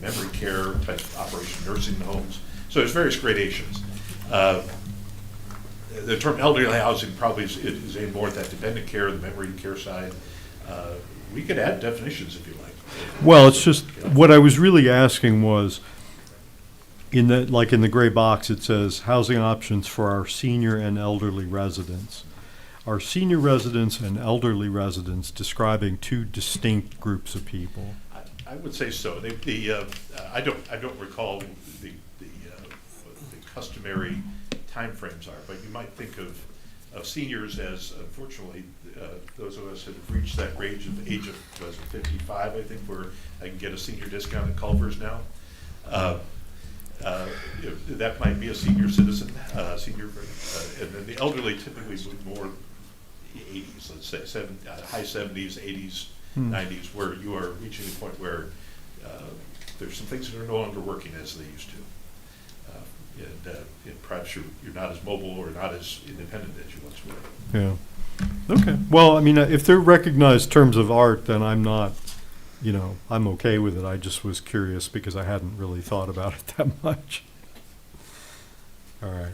memory care type operation, nursing homes. So there's various gradations. The term elderly housing probably is aimed more at that dependent care, the memory care side. We could add definitions if you like. Well, it's just what I was really asking was, in the gray box, it says housing options for our senior and elderly residents. are senior residents and elderly residents describing two distinct groups of people? I would say so. I don't recall the customary timeframes are, but you might think of seniors as, unfortunately, those of us that have reached that age of 55, I think, where I can get a senior discount at Culver's now. That might be a senior citizen, and then the elderly typically would more 80s, let's say, high 70s, 80s, 90s, where you are reaching a point where there's some things that are no longer working as they used to. And perhaps you're not as mobile or not as independent as you once were. Yeah. Okay. Well, I mean, if they're recognized terms of art, then I'm not, I'm okay with it. I just was curious because I hadn't really thought about it that much. All right.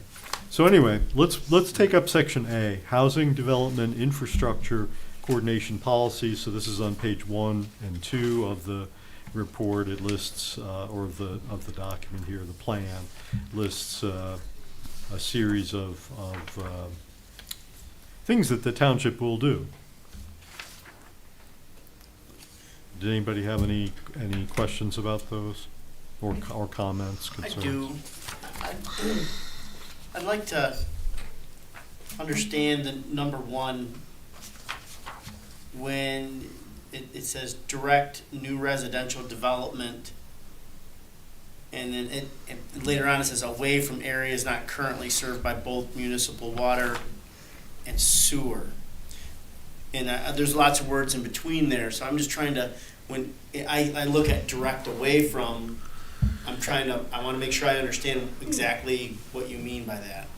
So anyway, let's take up section A, housing development infrastructure coordination policy. So this is on page 1 and 2 of the report. It lists, or of the document here, the plan lists a series of things that the township will do. Did anybody have any questions about those, or comments, concerns? I do. I'd like to understand the number 1 when it says direct new residential development, and then it later on it says away from areas not currently served by both municipal water and sewer. And there's lots of words in between there, so I'm just trying to, when I look at direct away from, I want to make sure I understand exactly what you mean by that.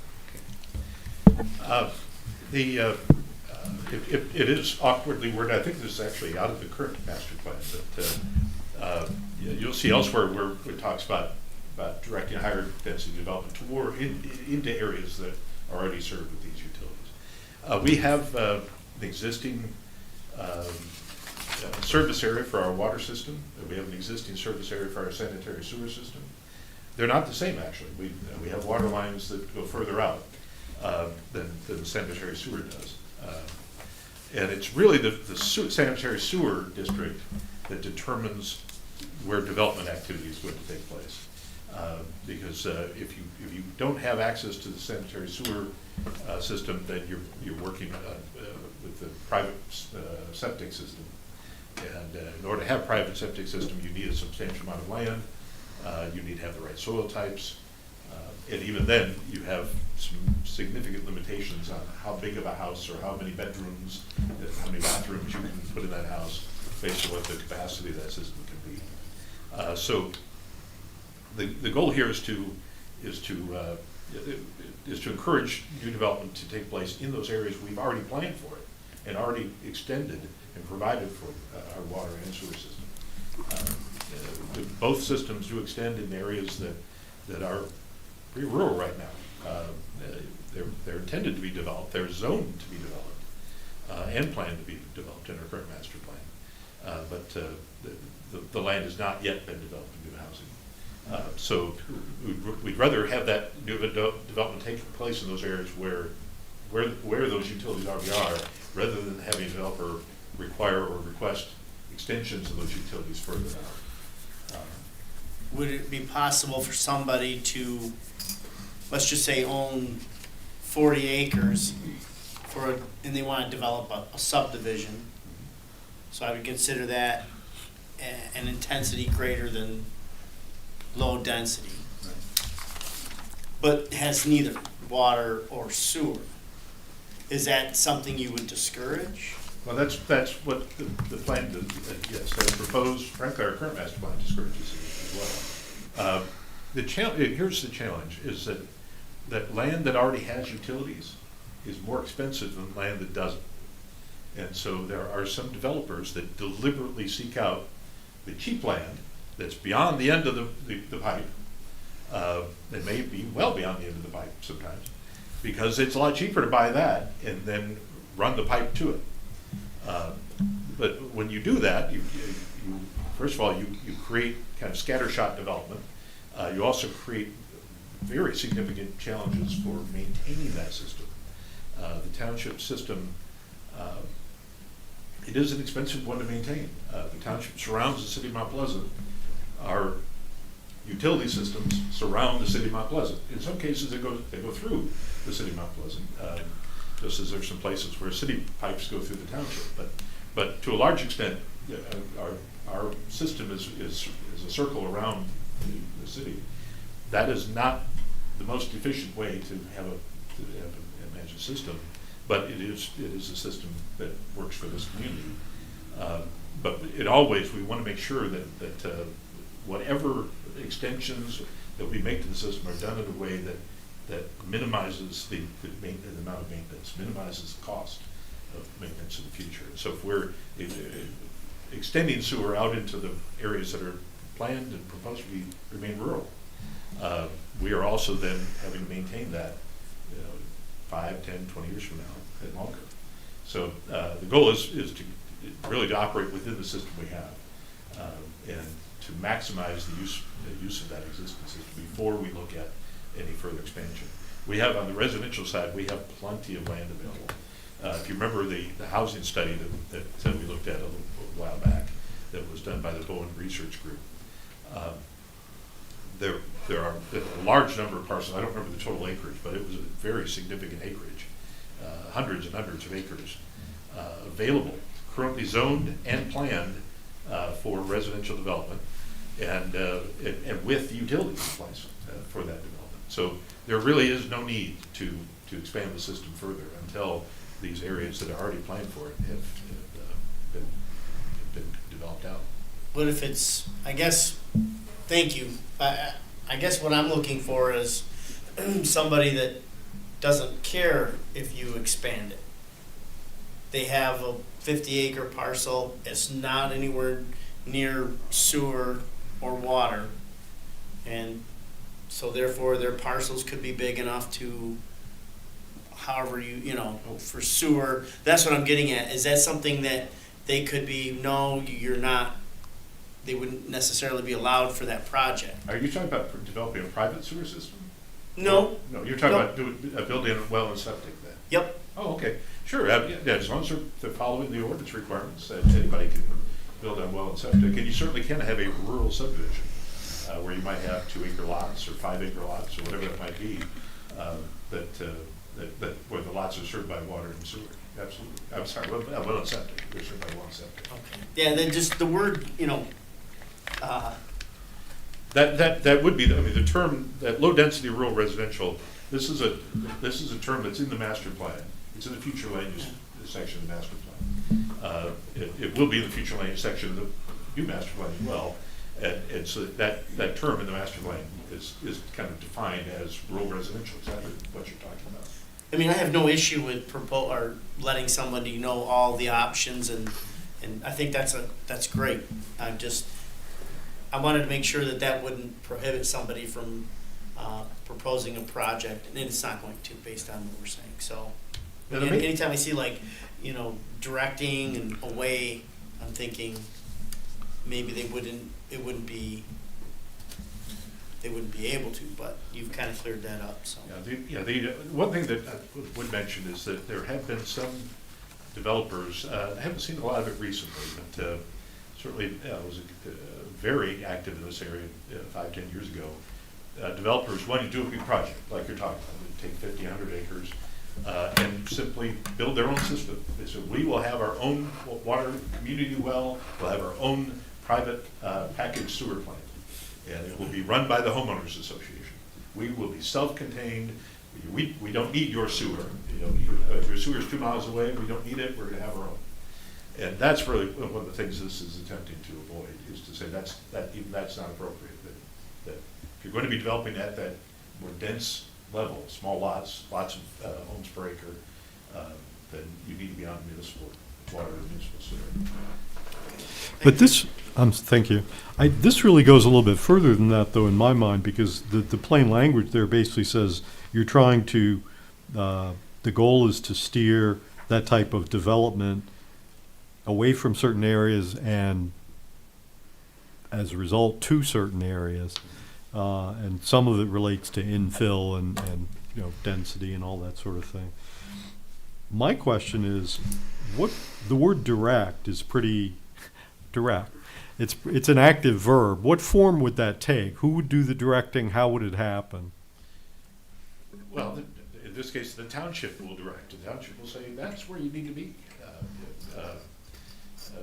It is awkwardly worded. I think this is actually out of the current master plan, but you'll see elsewhere where it talks about directing higher density development into areas that are already served with these utilities. We have an existing service area for our water system. We have an existing service area for our sanitary sewer system. They're not the same, actually. We have water lines that go further out than the sanitary sewer does. And it's really the sanitary sewer district that determines where development activity is going to take place. Because if you don't have access to the sanitary sewer system, then you're working with the private septic system. And in order to have a private septic system, you need a substantial amount of land. You need to have the right soil types. And even then, you have some significant limitations on how big of a house or how many bedrooms, how many bathrooms you can put in that house based on what the capacity of that system can be. So the goal here is to encourage new development to take place in those areas we've already planned for it and already extended and provided for our water and sewer system. Both systems do extend in areas that are pretty rural right now. They're intended to be developed, they're zoned to be developed, and planned to be developed in our current master plan. But the land has not yet been developed into housing. So we'd rather have that new development take place in those areas where those utilities already are, rather than having a developer require or request extensions of those utilities further out. Would it be possible for somebody to, let's just say, own 40 acres and they want to develop a subdivision? So I would consider that an intensity greater than low density, but has neither water or sewer. Is that something you would discourage? Well, that's what the plan does. Yes, as proposed. Frankly, our current master plan discourages it as well. Here's the challenge: is that land that already has utilities is more expensive than land that doesn't. And so there are some developers that deliberately seek out the cheap land that's beyond the end of the pipe. It may be well beyond the end of the pipe sometimes, because it's a lot cheaper to buy that and then run the pipe to it. But when you do that, you first of all, you create kind of scattershot development. You also create very significant challenges for maintaining that system. The township system, it is an expensive one to maintain. The township surrounds the city of Mount Pleasant. Our utility systems surround the city of Mount Pleasant. In some cases, they go through the city of Mount Pleasant, just as there's some places where city pipes go through the township. But to a large extent, our system is a circle around the city. That is not the most efficient way to manage a system, but it is a system that works for this community. But we want to make sure that whatever extensions that we make to the system are done in a way that minimizes the amount of maintenance, minimizes the cost of maintenance in the future. So if we're extending sewer out into the areas that are planned and proposed to remain rural, we are also then having to maintain that 5, 10, 20 years from now and longer. So the goal is to really to operate within the system we have and to maximize the use of that existing system before we look at any further expansion. We have, on the residential side, we have plenty of land available. If you remember the housing study that we looked at a while back that was done by the Bowen Research Group, there are a large number of parcels. I don't remember the total acreage, but it was a very significant acreage, hundreds and hundreds of acres available, currently zoned and planned for residential development, and with utilities in place for that development. So there really is no need to expand the system further until these areas that are already planned for it have been developed out. But if it's, I guess, thank you. I guess what I'm looking for is somebody that doesn't care if you expand it. They have a 50-acre parcel. It's not anywhere near sewer or water. And so therefore their parcels could be big enough to, however for sewer. That's what I'm getting at. Is that something that they could be, no, you're not, they wouldn't necessarily be allowed for that project? Are you talking about developing a private sewer system? No. No, you're talking No. about building a well and septic then? Yep. Oh, okay. Sure, yeah, as long as they're following the ordinance requirements, that anybody can build a well and septic. And you certainly can have a rural subdivision where you might have 2-acre lots or 5-acre lots or whatever it might be, where the lots are served by water and sewer. Absolutely. I'm sorry, well and septic. They're served by well and septic. Okay. Yeah, then just the word, That would be, the term, that low-density rural residential, this is a term that's in the master plan. It's in the future land use section of the master plan. It will be in the future land use section of the new master plan as well. And so that term in the master plan is kind of defined as rural residential, exactly what you're talking about. I mean, I have no issue with letting somebody know all the options, and I think that's great. I wanted to make sure that wouldn't prohibit somebody from proposing a project, and it's not going to, based on what we're saying. So, anytime I see directing and away, I'm thinking maybe they wouldn't be able to, but you've kind of cleared that up. So the one thing that I would mention is that there have been some developers. I haven't seen a lot of it recently, but certainly was very active in this area 5-10 years ago. Developers wanting to do a big project like you're talking about, take 50, 100 acres, and simply build their own system. They said, we will have our own water community well, we'll have our own private packaged sewer plant, and it will be run by the homeowners association. We will be self-contained. We don't need your sewer. If your sewer is 2 miles away, we don't need it. We're going to have our own. And that's really one of the things this is attempting to avoid, is to say that's not appropriate. That if you're going to be developing at that more dense level, small lots, lots of homes per acre, then you need to be on municipal water and municipal sewer. But this, thank you. This really goes a little bit further than that, though, in my mind, because the plain language there basically says you're trying to, the goal is to steer that type of development away from certain areas and, as a result, to certain areas. And some of it relates to infill and density and all that sort of thing. my question is, what, the word direct is pretty direct. It's an active verb. What form would that take? Who would do the directing? How would it happen? Well, in this case, the township will direct. The township will say, that's where you need to be.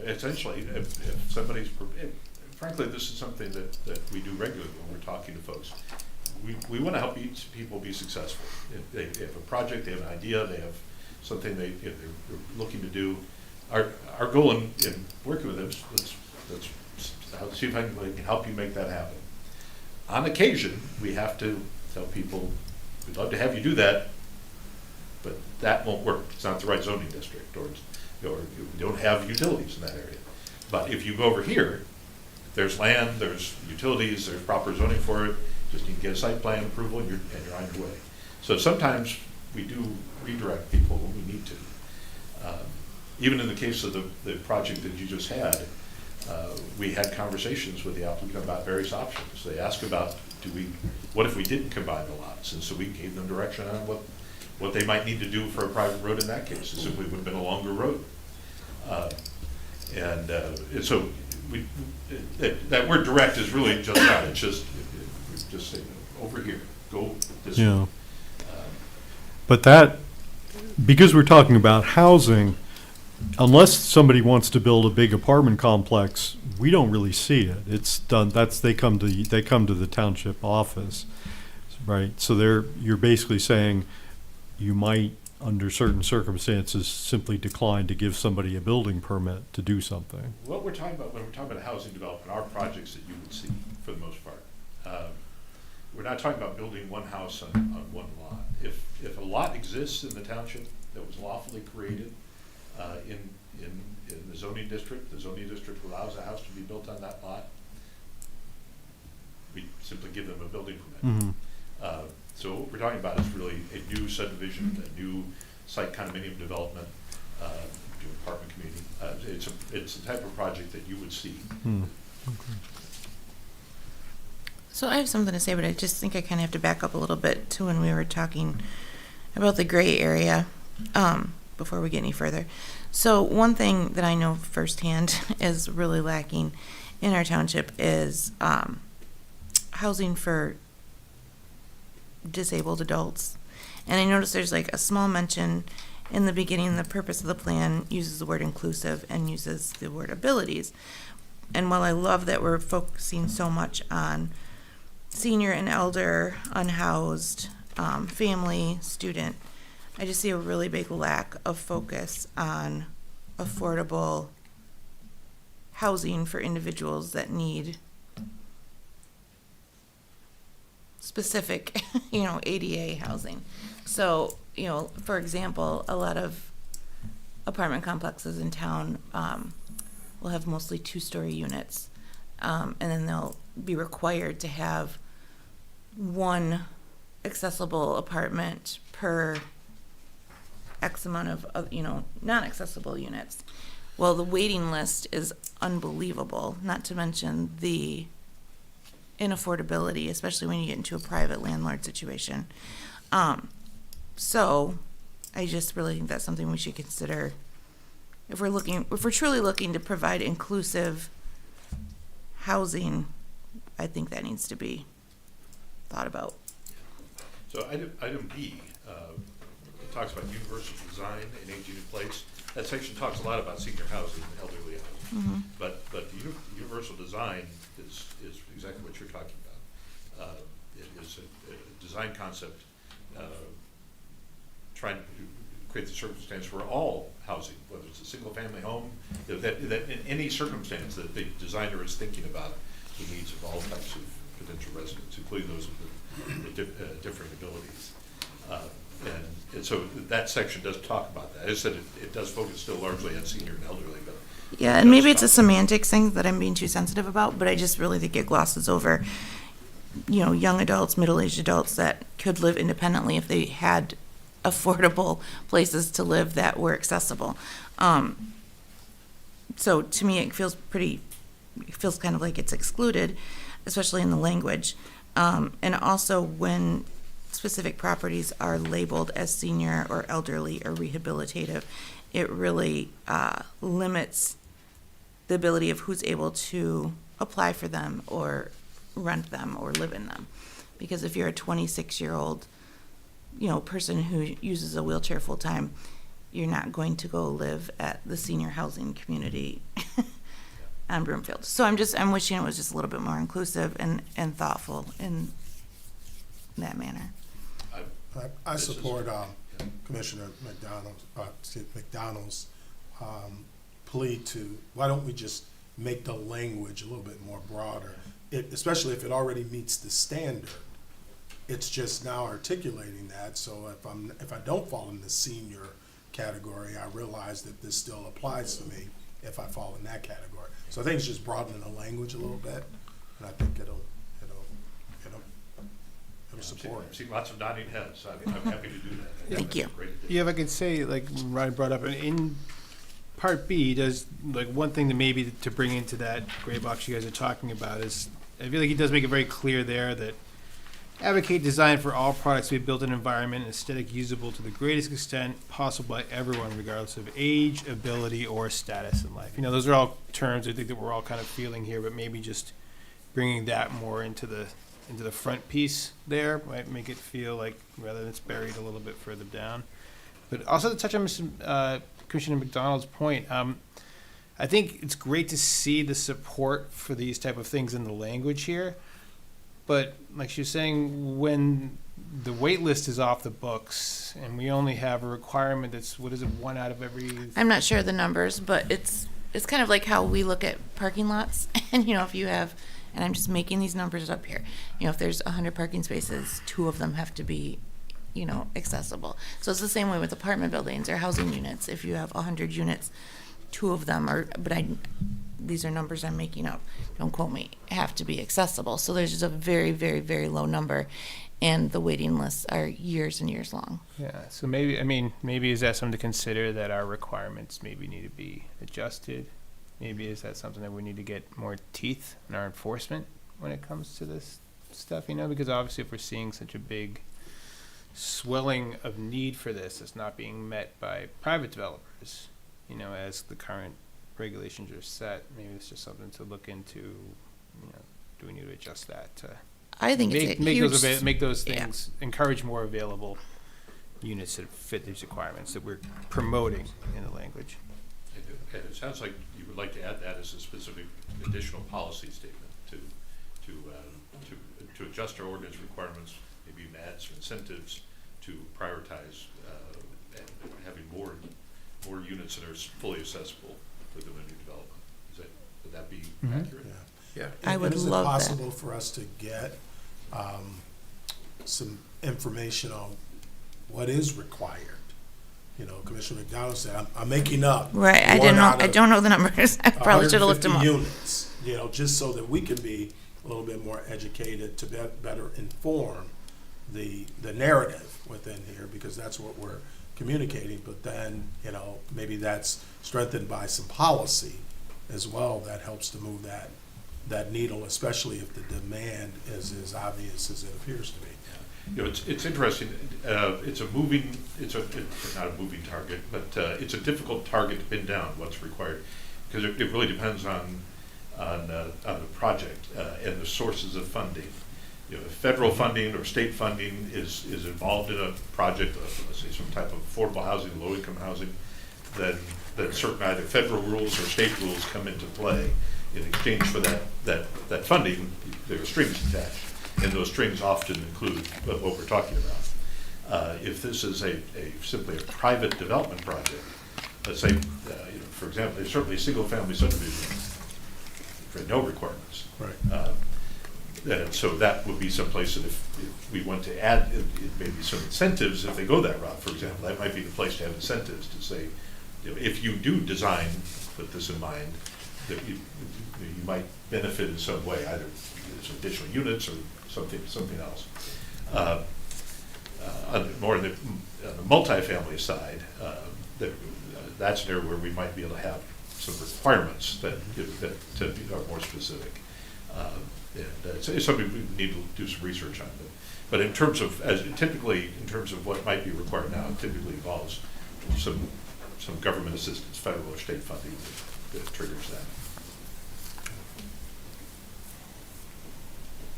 Essentially, if somebody's, frankly, this is something that we do regularly when we're talking to folks. We want to help people be successful. If they have a project, they have an idea, they have something they're looking to do. Our goal in working with them is let's see if I can help you make that happen. On occasion, we have to tell people, we'd love to have you do that, but that won't work. It's not the right zoning district, or we don't have utilities in that area. But if you go over here, there's land, there's utilities, there's proper zoning for it, just need to get a site plan approval and you're on your way. So sometimes we do redirect people when we need to. Even in the case of the project that you just had, we had conversations with the applicant about various options. They asked about, what if we didn't combine the lots? And so we gave them direction on what they might need to do for a private road in that case. It simply would have been a longer road. And so that word direct is really just that. It's just say, over here, go this way. Yeah. But that, because we're talking about housing, unless somebody wants to build a big apartment complex, we don't really see it. It's done. They come to the township office, right? So you're basically saying you might, under certain circumstances, simply decline to give somebody a building permit to do something. What we're talking about when we're talking about housing development are projects that you would see for the most part. We're not talking about building one house on one lot. If a lot exists in the township that was lawfully created in the zoning district allows a house to be built on that lot, we simply give them a building permit. Mm-hmm. So what we're talking about is really a new subdivision, a new site condominium development, new apartment community. It's the type of project that you would see. Okay. So I have something to say, but I just think I kind of have to back up a little bit to when we were talking about the gray area before we get any further. So one thing that I know firsthand is really lacking in our township is housing for disabled adults. And I noticed there's like a small mention in the beginning. The purpose of the plan uses the word inclusive and uses the word abilities. And while I love that we're focusing so much on senior and elder, unhoused, family, student, I just see a really big lack of focus on affordable housing for individuals that need specific, ADA housing. So, for example, a lot of apartment complexes in town will have mostly 2-story units, and then they'll be required to have one accessible apartment per X amount of non-accessible units. Well, the waiting list is unbelievable, not to mention the inaffordability, especially when you get into a private landlord situation. So I just really think that's something we should consider if we're truly looking to provide inclusive housing. I think that needs to be thought about. So item B talks about universal design and aging in place. That section talks a lot about senior housing and elderly housing. Mm-hmm. But the universal design is exactly what you're talking about. It is a design concept trying to create the circumstance for all housing, whether it's a single-family home, that in any circumstance that the designer is thinking about the needs of all types of potential residents, including those with differing abilities. And so that section does talk about that. As I said, it does focus still largely on senior and elderly, but yeah, and maybe it's a semantics thing that I'm being too sensitive about, but I just really think it glosses over, young adults, middle-aged adults that could live independently if they had affordable places to live that were accessible. So to me, it feels kind of like it's excluded, especially in the language. And also when specific properties are labeled as senior or elderly or rehabilitative, it really limits the ability of who's able to apply for them or rent them or live in them. Because if you're a 26-year-old, person who uses a wheelchair full time, you're not going to go live at the senior housing community on Broomfield. So I'm wishing it was just a little bit more inclusive and thoughtful in that manner. I support Commissioner McDonald's plea to, why don't we just make the language a little bit more broader, especially if it already meets the standard. It's just now articulating that, so if I don't fall in the senior category, I realize that this still applies to me if I fall in that category. So I think it's just broadening the language a little bit, and I think it'll support. I'm seeing lots of nodding heads. I'm happy to do that. Thank you. Yeah, if I could say, like Ryan brought up, in Part B, does, like, one thing that maybe to bring into that gray box you guys are talking about is, I feel like he does make it very clear there that advocate design for all products to be built in an environment and aesthetic usable to the greatest extent possible by everyone, regardless of age, ability, or status in life. Those are all terms I think that we're all kind of feeling here, but maybe just bringing that more into the front piece there might make it feel like, rather than it's buried a little bit further down. But also to touch on Commissioner McDonald's point, I think it's great to see the support for these type of things in the language here. But like she was saying, when the wait list is off the books and we only have a requirement that's, what is it, 1 out of every... I'm not sure of the numbers, but it's kind of like how we look at parking lots. And, if you have, and I'm just making these numbers up here, if there's 100 parking spaces, 2 of them have to be, accessible. So it's the same way with apartment buildings or housing units. If you have 100 units, 2 of them are, these are numbers I'm making up, don't quote me, have to be accessible. So there's just a very, very, very low number, and the waiting lists are years and years long. Yeah, so maybe is that something to consider, that our requirements maybe need to be adjusted? Maybe is that something that we need to get more teeth in our enforcement when it comes to this stuff, because obviously if we're seeing such a big swelling of need for this, it's not being met by private developers, as the current regulations are set. Maybe it's just something to look into. Do we need to adjust that to I think make those things, encourage more available units that fit these requirements that we're promoting in the language. And it sounds like you would like to add that as a specific additional policy statement to adjust our ordinance requirements, maybe even add some incentives to prioritize having more units that are fully accessible within a new development. Would that be accurate? Yeah. I would is love it that. possible for us to get some information on what is required? Commissioner McDonald said, I'm making up. Right, I don't know the numbers. I probably should have looked them up. Units, just so that we can be a little bit more educated to better inform the narrative within here, because that's what we're communicating. But then, maybe that's strengthened by some policy as well that helps to move that needle, especially if the demand is as obvious as it appears to be. It's interesting. It's not a moving target, but it's a difficult target to pin down what's required, because it really depends on the project and the sources of funding. If federal funding or state funding is involved in a project, let's say some type of affordable housing, low-income housing, then certain either federal rules or state rules come into play. In exchange for that funding, there are strings attached. And those strings often include what we're talking about. If this is simply a private development project, let's say, for example, there's certainly single-family subdivision for no requirements. Right. And so that would be someplace that if we want to add maybe some incentives, if they go that route, for example, that might be the place to have incentives to say, if you do design with this in mind, that you might benefit in some way, either some additional units or something else. More on the multifamily side, that's an area where we might be able to have some requirements that are more specific. And it's something we need to do some research on. But in terms of, typically, in terms of what might be required now, it typically involves some government assistance, federal or state funding that triggers that.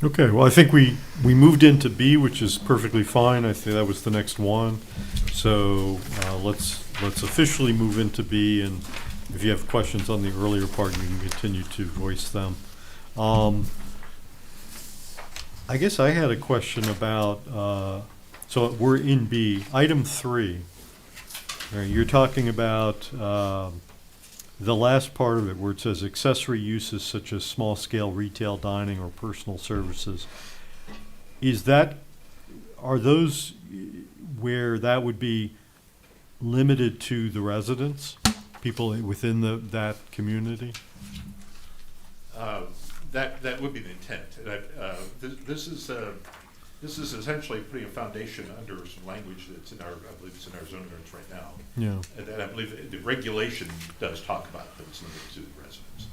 Okay, well, I think we moved into B, which is perfectly fine. I think that was the next one. So let's officially move into B, and if you have questions on the earlier part, you can continue to voice them. I guess I had a question about, so we're in B, item 3. All right, you're talking about the last part of it where it says accessory uses such as small-scale retail dining or personal services. Are those where that would be limited to the residents, people within that community? That would be the intent. This is essentially putting a foundation under some language that's I believe it's in our zoning ordinance right now. Yeah. And I believe the regulation does talk about that it's limited to the residents.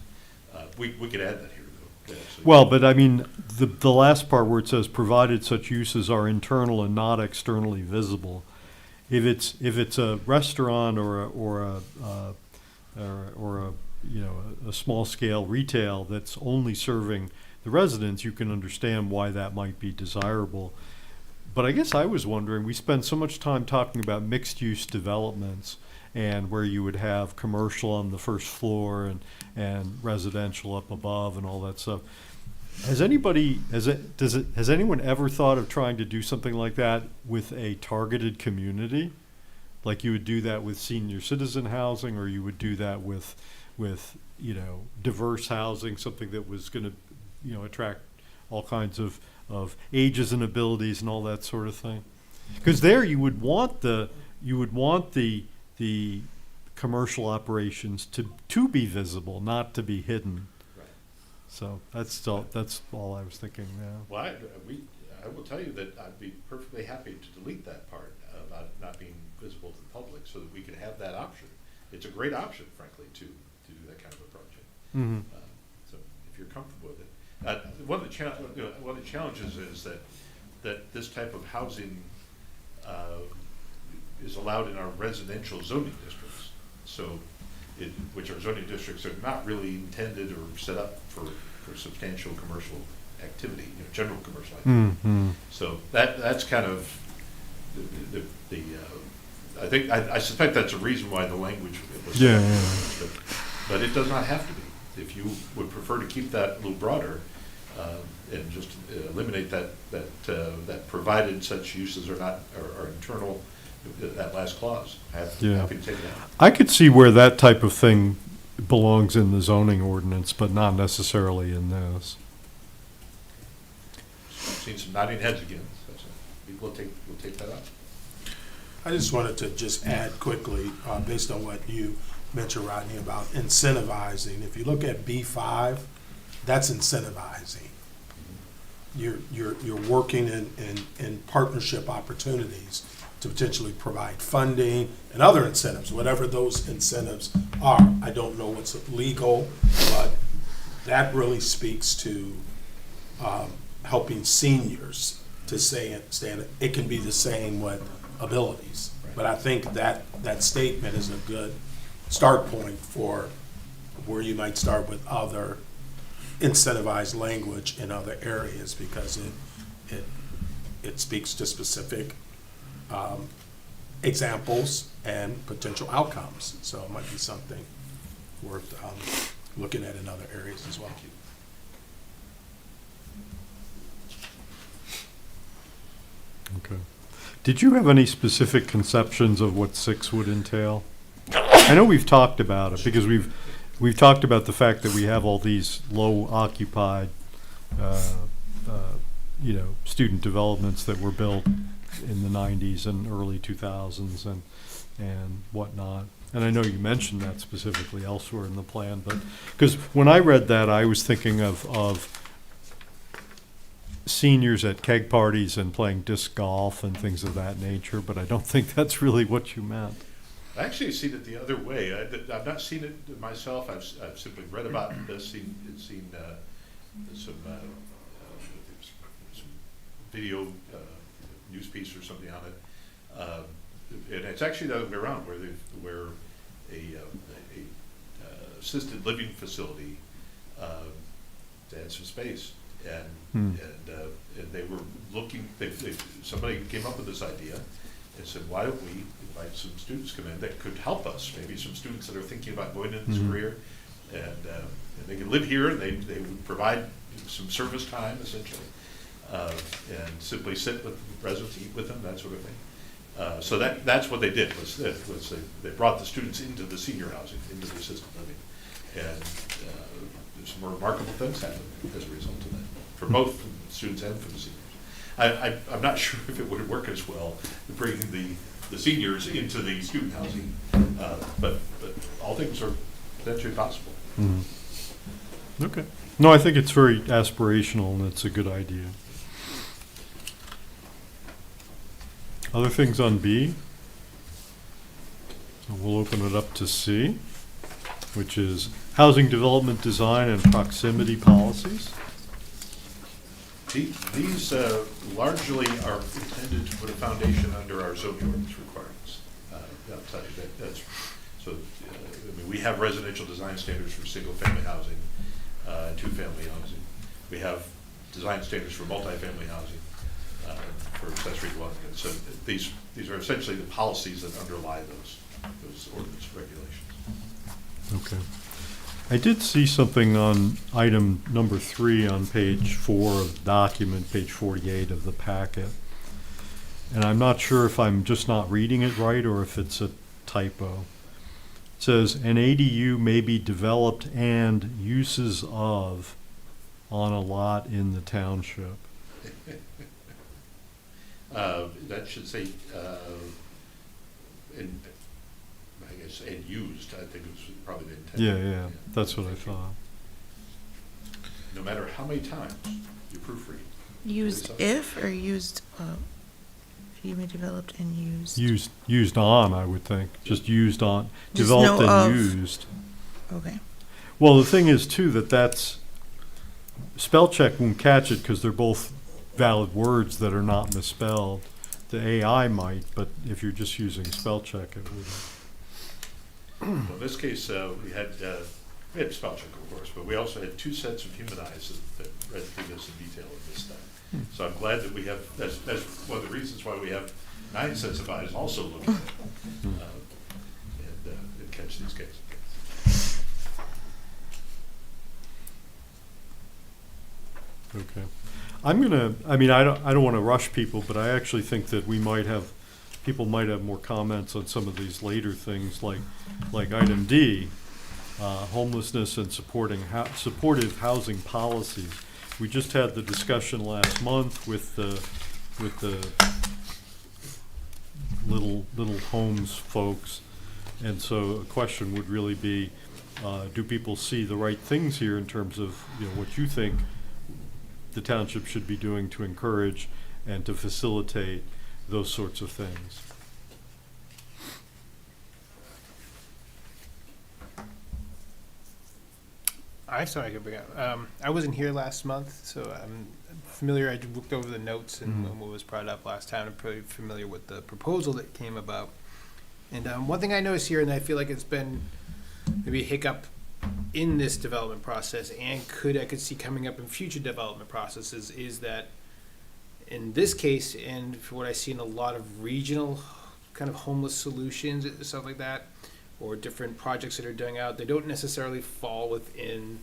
We could add that here, though. Well, but I mean, the last part where it says provided such uses are internal and not externally visible. If it's a restaurant or a small scale retail that's only serving the residents, you can understand why that might be desirable. But I guess I was wondering, we spend so much time talking about mixed use developments and where you would have commercial on the first floor and residential up above and all that stuff. Has anyone ever thought of trying to do something like that with a targeted community? Like you would do that with senior citizen housing, or you would do that with diverse housing, something that was going to attract all kinds of ages and abilities and all that sort of thing. Because there you would want the commercial operations to be visible, not to be hidden. Right. So that's all I was thinking now. Well, I will tell you that I'd be perfectly happy to delete that part about not being visible to the public, so that we could have that option. It's a great option, frankly, to do that kind of a project. Mm-hmm. So if you're comfortable with it. One of the challenges is that this type of housing is allowed in our residential zoning districts. So, which are zoning districts are not really intended or set up for substantial commercial activity, general commercial activity. Mm-hmm. So that's kind of I think I suspect that's a reason why the language was Yeah. but it does not have to be. If you would prefer to keep that a little broader and just eliminate that provided such uses are internal, that last clause, happy to take it out. I could see where that type of thing belongs in the zoning ordinance, but not necessarily in this. I've seen some nodding heads again. We'll take that out. I just wanted to just add quickly, based on what you mentioned, Rodney, about incentivizing. If you look at B5, that's incentivizing. You're working in partnership opportunities to potentially provide funding and other incentives, whatever those incentives are. I don't know what's legal, but that really speaks to helping seniors to stand. It can be the same with abilities, but I think that statement is a good start point for where you might start with other incentivized language in other areas, because it speaks to specific examples and potential outcomes. So it might be something worth looking at in other areas as well. Okay. Did you have any specific conceptions of what 6 would entail? I know we've talked about it because we've talked about the fact that we have all these low occupied, student developments that were built in the 90s and early 2000s and whatnot. And I know you mentioned that specifically elsewhere in the plan, but because when I read that, I was thinking of seniors at keg parties and playing disc golf and things of that nature, but I don't think that's really what you meant. I actually seen it the other way. I've not seen it myself. I've simply read about this, seen some video news piece or something on it. And it's actually the other way around, where a assisted living facility had some space, and they were looking. Somebody came up with this idea and said, "Why don't we invite some students come in that could help us? Maybe some students that are thinking about going into this career, and they can live here, and they would provide some service time essentially, and simply sit with residents, eat with them, that sort of thing." So that's what they did, was they brought the students into the senior housing, into the assisted living. And some remarkable things happened as a result of that, for both the students and for the seniors. I'm not sure if it would work as well, bringing the seniors into the student housing, but all things are potentially possible. Mm-hmm. Okay. No, I think it's very aspirational, and it's a good idea. Other things on B? So we'll open it up to C, which is housing development design and proximity policies. These largely are intended to put a foundation under our zoning ordinance requirements. I'll tell you that's so. I mean, we have residential design standards for single-family housing and two-family housing. We have design standards for multifamily housing, for accessory dwelling units. So these are essentially the policies that underlie those ordinance regulations. Okay. I did see something on item number 3 on page 4 of the document, page 48 of the packet. And I'm not sure if I'm just not reading it right or if it's a typo. It says, an ADU may be developed and uses of on a lot in the township. That should say, and used, I think it was probably the intent. Yeah, that's what I thought. No matter how many times you proofread. Used if or used, you may developed and used. Used on, I would think. Just used on, Just developed no and of. used. Okay. Well, the thing is too, that's, spell check won't catch it because they're both valid words that are not misspelled. The AI might, but if you're just using spell check, it wouldn't. Well, in this case, we had spell check, of course, but we also had 2 sets of human eyes that read through this in detail at this time. So I'm glad that we have, that's one of the reasons why we have 9 sets of eyes also looking at it, and catch these cases. Okay. I don't want to rush people, but I actually think that people might have more comments on some of these later things, like item D, homelessness and supportive housing policies. We just had the discussion last month with the little homes folks, and so a question would really be, do people see the right things here in terms of what you think the township should be doing to encourage and to facilitate those sorts of things? I thought I could bring up. I wasn't here last month, so I'm familiar. I looked over the notes and what was brought up last time. I'm pretty familiar with the proposal that came about. And one thing I noticed here, and I feel like it's been maybe a hiccup in this development process, and I could see coming up in future development processes, is that in this case, and for what I see in a lot of regional kind of homeless solutions, stuff like that, or different projects that are done out, they don't necessarily fall within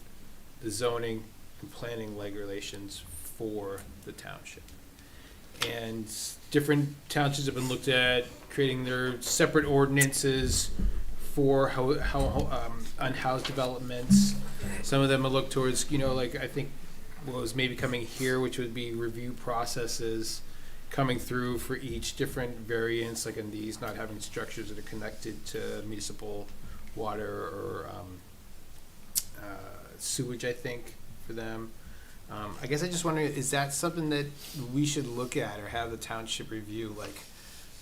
the zoning and planning regulations for the township. And different townships have been looked at creating their separate ordinances for how unhoused developments. Some of them have looked towards, like I think what was maybe coming here, which would be review processes coming through for each different variance, like in these, not having structures that are connected to municipal water or sewage, I think, for them. I guess I just wonder, is that something that we should look at or have the township review? Like,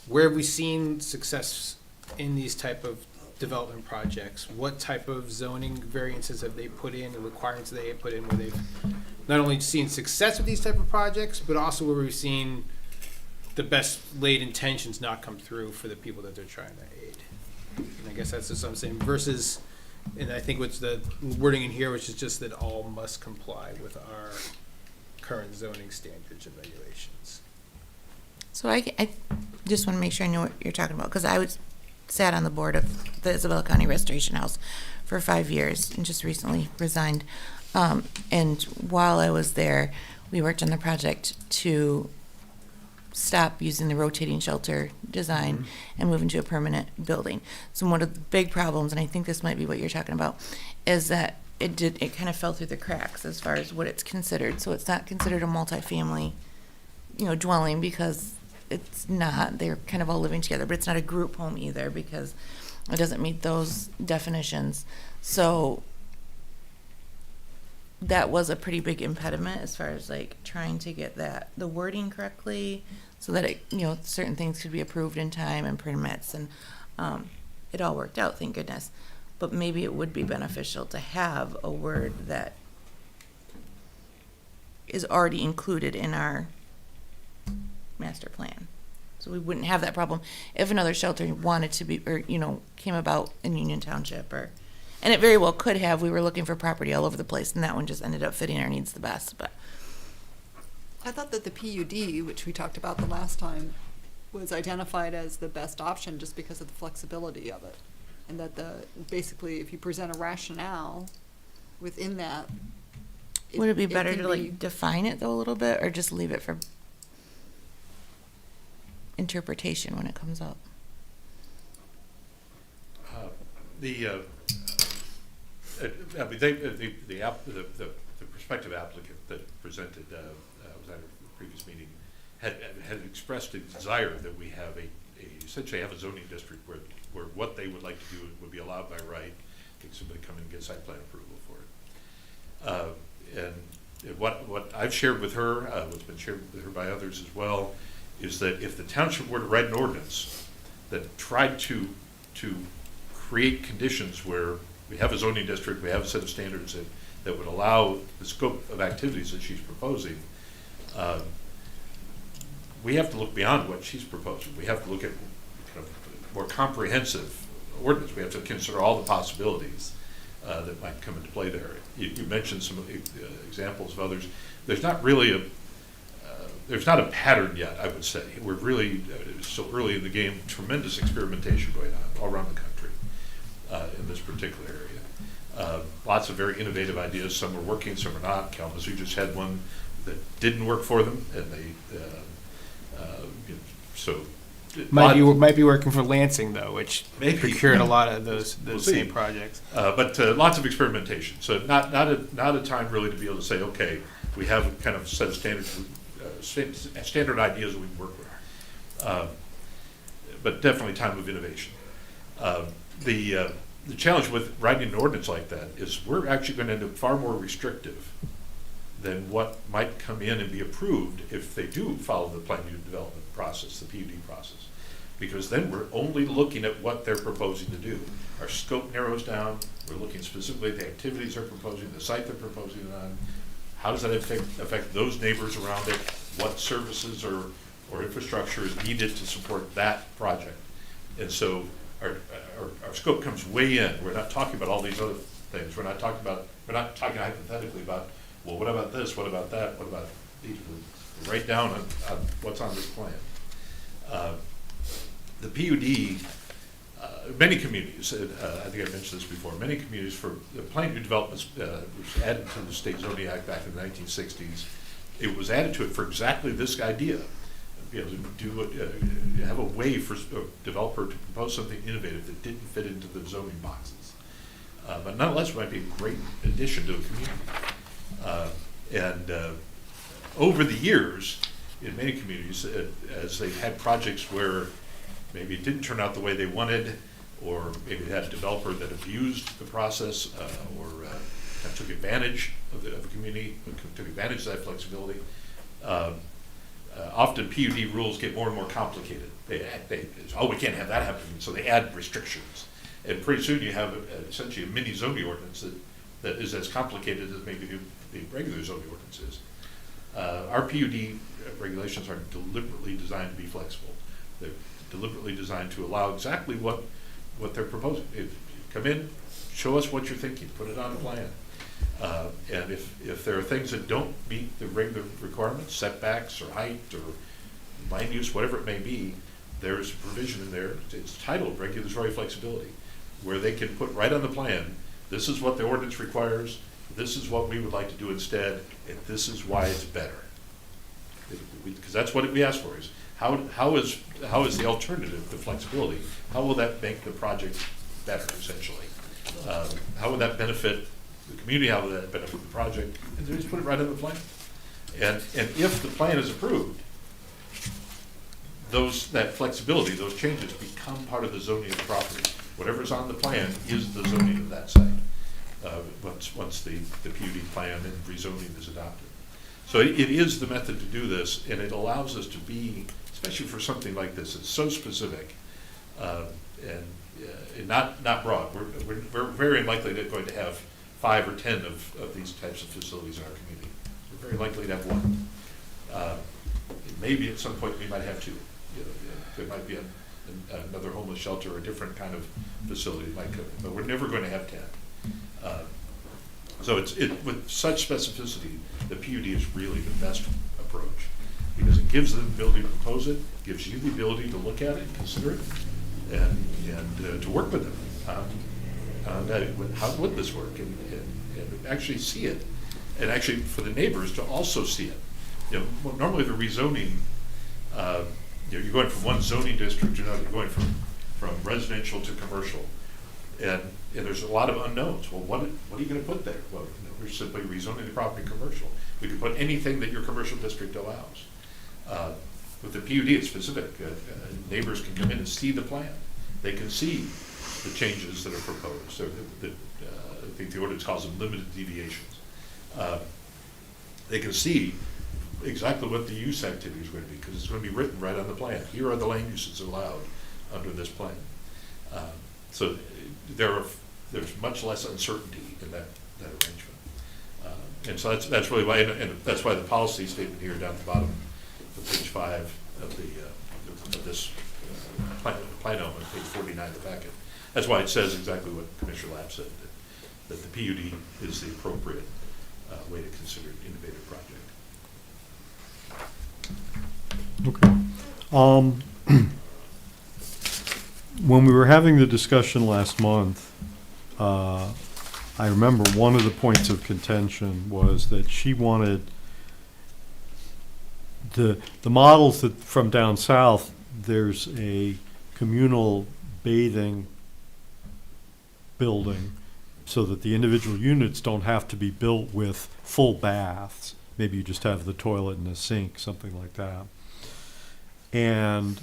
where have we seen success in these type of development projects? What type of zoning variances have they put in, the requirements they have put in where they've not only seeing success with these type of projects, but also where we've seen the best laid intentions not come through for the people that they're trying to aid. And I guess that's just what I'm saying, versus, and I think what's the wording in here, which is just that all must comply with our current zoning standards and regulations. So I just want to make sure I know what you're talking about, because sat on the board of the Isabella County Restoration House for 5 years and just recently resigned. And while I was there, we worked on the project to stop using the rotating shelter design and move into a permanent building. So one of the big problems, and I think this might be what you're talking about, is that it kind of fell through the cracks as far as what it's considered. So it's not considered a multifamily, dwelling, because it's not. They're kind of all living together, but it's not a group home either because it doesn't meet those definitions. So that was a pretty big impediment as far as like trying to get the wording correctly so that it, certain things could be approved in time and permits, and it all worked out, thank goodness. But maybe it would be beneficial to have a word that is already included in our master plan. So we wouldn't have that problem if another shelter wanted to be, or, came about in Union Township, and it very well could have. We were looking for property all over the place, and that one just ended up fitting our needs the best. But I thought that the PUD, which we talked about the last time, was identified as the best option just because of the flexibility of it. And that basically, if you present a rationale within that. would it be better can to define it though a little bit, or just leave it for interpretation when it comes up? The prospective applicant that presented was at a previous meeting had expressed a desire that we have essentially have a zoning district where what they would like to do would be allowed by right. Somebody come in and get site plan approval for it. And what I've shared with her, what's been shared with her by others as well, is that if the township were to write an ordinance that tried to create conditions where we have a zoning district, we have a set of standards that would allow the scope of activities that she's proposing, we have to look beyond what she's proposing. We have to look at kind of more comprehensive ordinance. We have to consider all the possibilities that might come into play there. You mentioned some examples of others. There's not really there's not a pattern yet, I would say. We're really still early in the game. Tremendous experimentation going on all around the country in this particular area. Lots of very innovative ideas. Some are working, some are not. Kalamazoo just had one that didn't work for them, and they so might be working for Lansing though, which maybe procured a lot of those same projects. But lots of experimentation. So not a time really to be able to say, okay, we have a kind of set of standards, standard ideas we work with. But definitely time of innovation. The challenge with writing an ordinance like that is we're actually going to end up far more restrictive than what might come in and be approved if they do follow the plan unit development process, the PUD process. Because then we're only looking at what they're proposing to do. Our scope narrows down. We're looking specifically at the activities they're proposing, the site they're proposing it on. How does that affect those neighbors around it? What services or infrastructure is needed to support that project? And so our scope comes way in. We're not talking about all these other things. We're not talking hypothetically about, well, what about this? What about that? What about these? We're right down on what's on this plan. The PUD, many communities, I think I mentioned this before, many communities for the plan unit development was added to the State Zoning Act back in the 1960s. It was added to it for exactly this idea. Be able to have a way for a developer to propose something innovative that didn't fit into the zoning boxes. But nonetheless, it might be a great addition to a community. Over the years, in many communities, as they've had projects where maybe it didn't turn out the way they wanted, or maybe they had a developer that abused the process, or kind of took advantage of the community, took advantage of that flexibility. Often PUD rules get more and more complicated. We can't have that happening, so they add restrictions. And pretty soon you have essentially a mini zoning ordinance that is as complicated as maybe the regular zoning ordinance is. Our PUD regulations are deliberately designed to be flexible. They're deliberately designed to allow exactly what they're proposing. If you come in, show us what you're thinking, put it on the plan. And if there are things that don't meet the regular requirements, setbacks or height or land use, whatever it may be, there's a provision in there, it's titled regulatory flexibility, where they can put right on the plan, this is what the ordinance requires, this is what we would like to do instead, and this is why it's better. Because that's what we ask for, is how is the alternative to flexibility, how will that make the project better, essentially? How would that benefit the community, how would that benefit the project? And they just put it right in the plan. And if the plan is approved, that flexibility, those changes become part of the zoning of the property. Whatever's on the plan is the zoning of that site, once the PUD plan and rezoning is adopted. So it is the method to do this, and it allows us to be, especially for something like this, it's so specific, and not broad. We're very likely going to have 5 or 10 of these types of facilities in our community. We're very likely to have one. Maybe at some point we might have 2. There might be another homeless shelter or a different kind of facility, but we're never going to have 10. So with such specificity, the PUD is really the best approach, because it gives them the ability to propose it, gives you the ability to look at it, consider it, and to work with them. How would this work, and actually see it, and actually for the neighbors to also see it. Normally the rezoning, you're going from one zoning district to another, you're going from residential to commercial, and there's a lot of unknowns. Well, what are you going to put there? Well, we're simply rezoning the property commercial. We can put anything that your commercial district allows. With the PUD, it's specific. Neighbors can come in and see the plan. They can see the changes that are proposed. So I think the ordinance calls them limited deviations. They can see exactly what the use activity is going to be, because it's going to be written right on the plan. Here are the land uses allowed under this plan. So there's much less uncertainty in that arrangement. And so that's really why, and that's why the policy statement here down at the bottom of page 5 of this plan element, page 49 of the packet. That's why it says exactly what Commissioner Lapp said, that the PUD is the appropriate way to consider an innovative project. Okay. When we were having the discussion last month, I remember one of the points of contention was that she wanted the models that from down south, there's a communal bathing building so that the individual units don't have to be built with full baths. Maybe you just have the toilet and a sink, something like that. And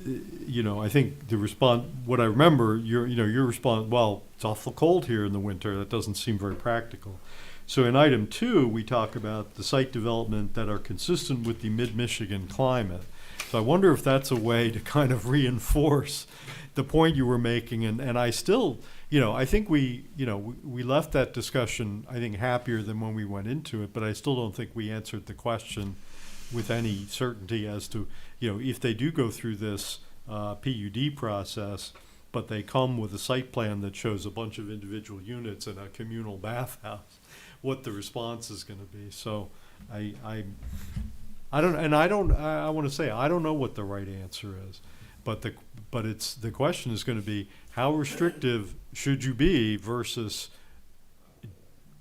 I think the response, what I remember, your response, well, it's awful cold here in the winter. That doesn't seem very practical. So in item 2, we talk about the site development that are consistent with the mid-Michigan climate. So I wonder if that's a way to kind of reinforce the point you were making. And I still, I think we left that discussion, I think, happier than when we went into it, but I still don't think we answered the question with any certainty as to, if they do go through this PUD process, but they come with a site plan that shows a bunch of individual units and a communal bathhouse, what the response is going to be. So I want to say, I don't know what the right answer is, but the question is going to be, how restrictive should you be versus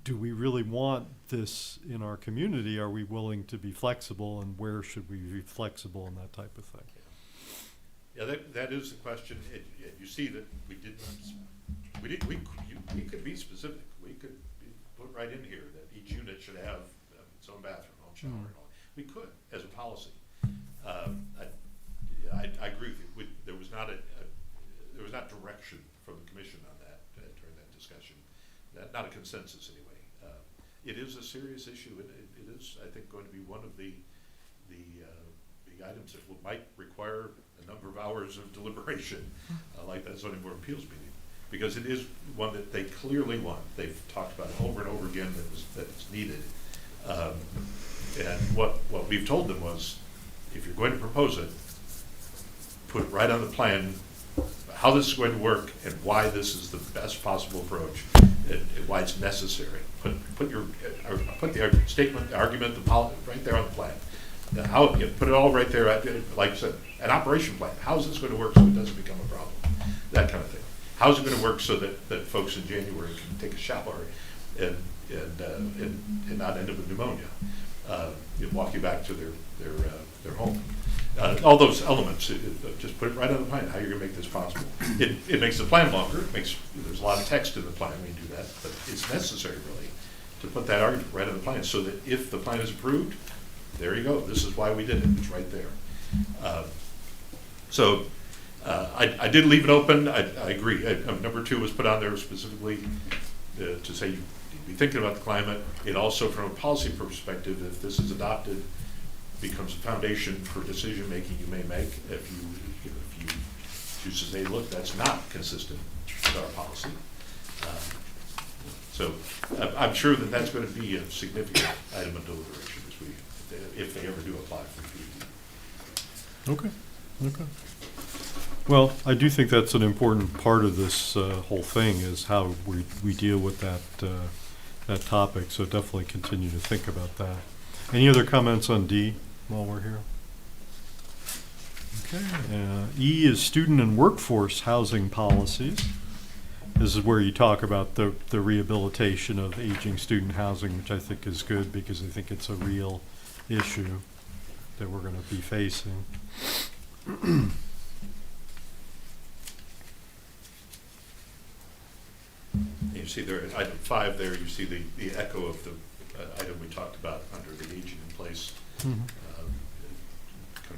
do we really want this in our community? Are we willing to be flexible, and where should we be flexible and that type of thing? Yeah, that is the question. You see that we could be specific. We could put right in here that each unit should have its own bathroom, own shower, and all. We could, as a policy. I agree with you. There was not direction from the commission on that during that discussion. Not a consensus anyway. It is a serious issue, and it is, I think, going to be one of the items that might require a number of hours of deliberation, like that zoning board of appeals meeting, because it is one that they clearly want. They've talked about it over and over again that it's needed. And what we've told them was, if you're going to propose it, put it right on the plan, how this is going to work and why this is the best possible approach and why it's necessary. Put the statement, the argument, right there on the plan. Put it all right there, like I said, an operation plan. How is this going to work so it doesn't become a problem? That kind of thing. How is it going to work so that folks in January can take a shower and not end up with pneumonia? Walk you back to their home. All those elements, just put it right on the plan, how you're going to make this possible. It makes the plan longer. There's a lot of text in the plan when you do that, but it's necessary, really, to put that argument right on the plan so that if the plan is approved, there you go. This is why we did it. It's right there. I did leave it open. I agree. Number 2 was put on there specifically to say you be thinking about the climate. It also, from a policy perspective, if this is adopted, becomes a foundation for decision making you may make. If you choose to say, look, that's not consistent with our policy. I'm sure that that's going to be a significant item of deliberation this week, if they ever do apply for PUD. Okay. Well, I do think that's an important part of this whole thing is how we deal with that topic. So definitely continue to think about that. Any other comments on D while we're here? Okay. E is student and workforce housing policies. This is where you talk about the rehabilitation of aging student housing, which I think is good because I think it's a real issue that we're going to be facing. You see there, at item 5 there, you see the echo of the item we talked about under the aging in place, kind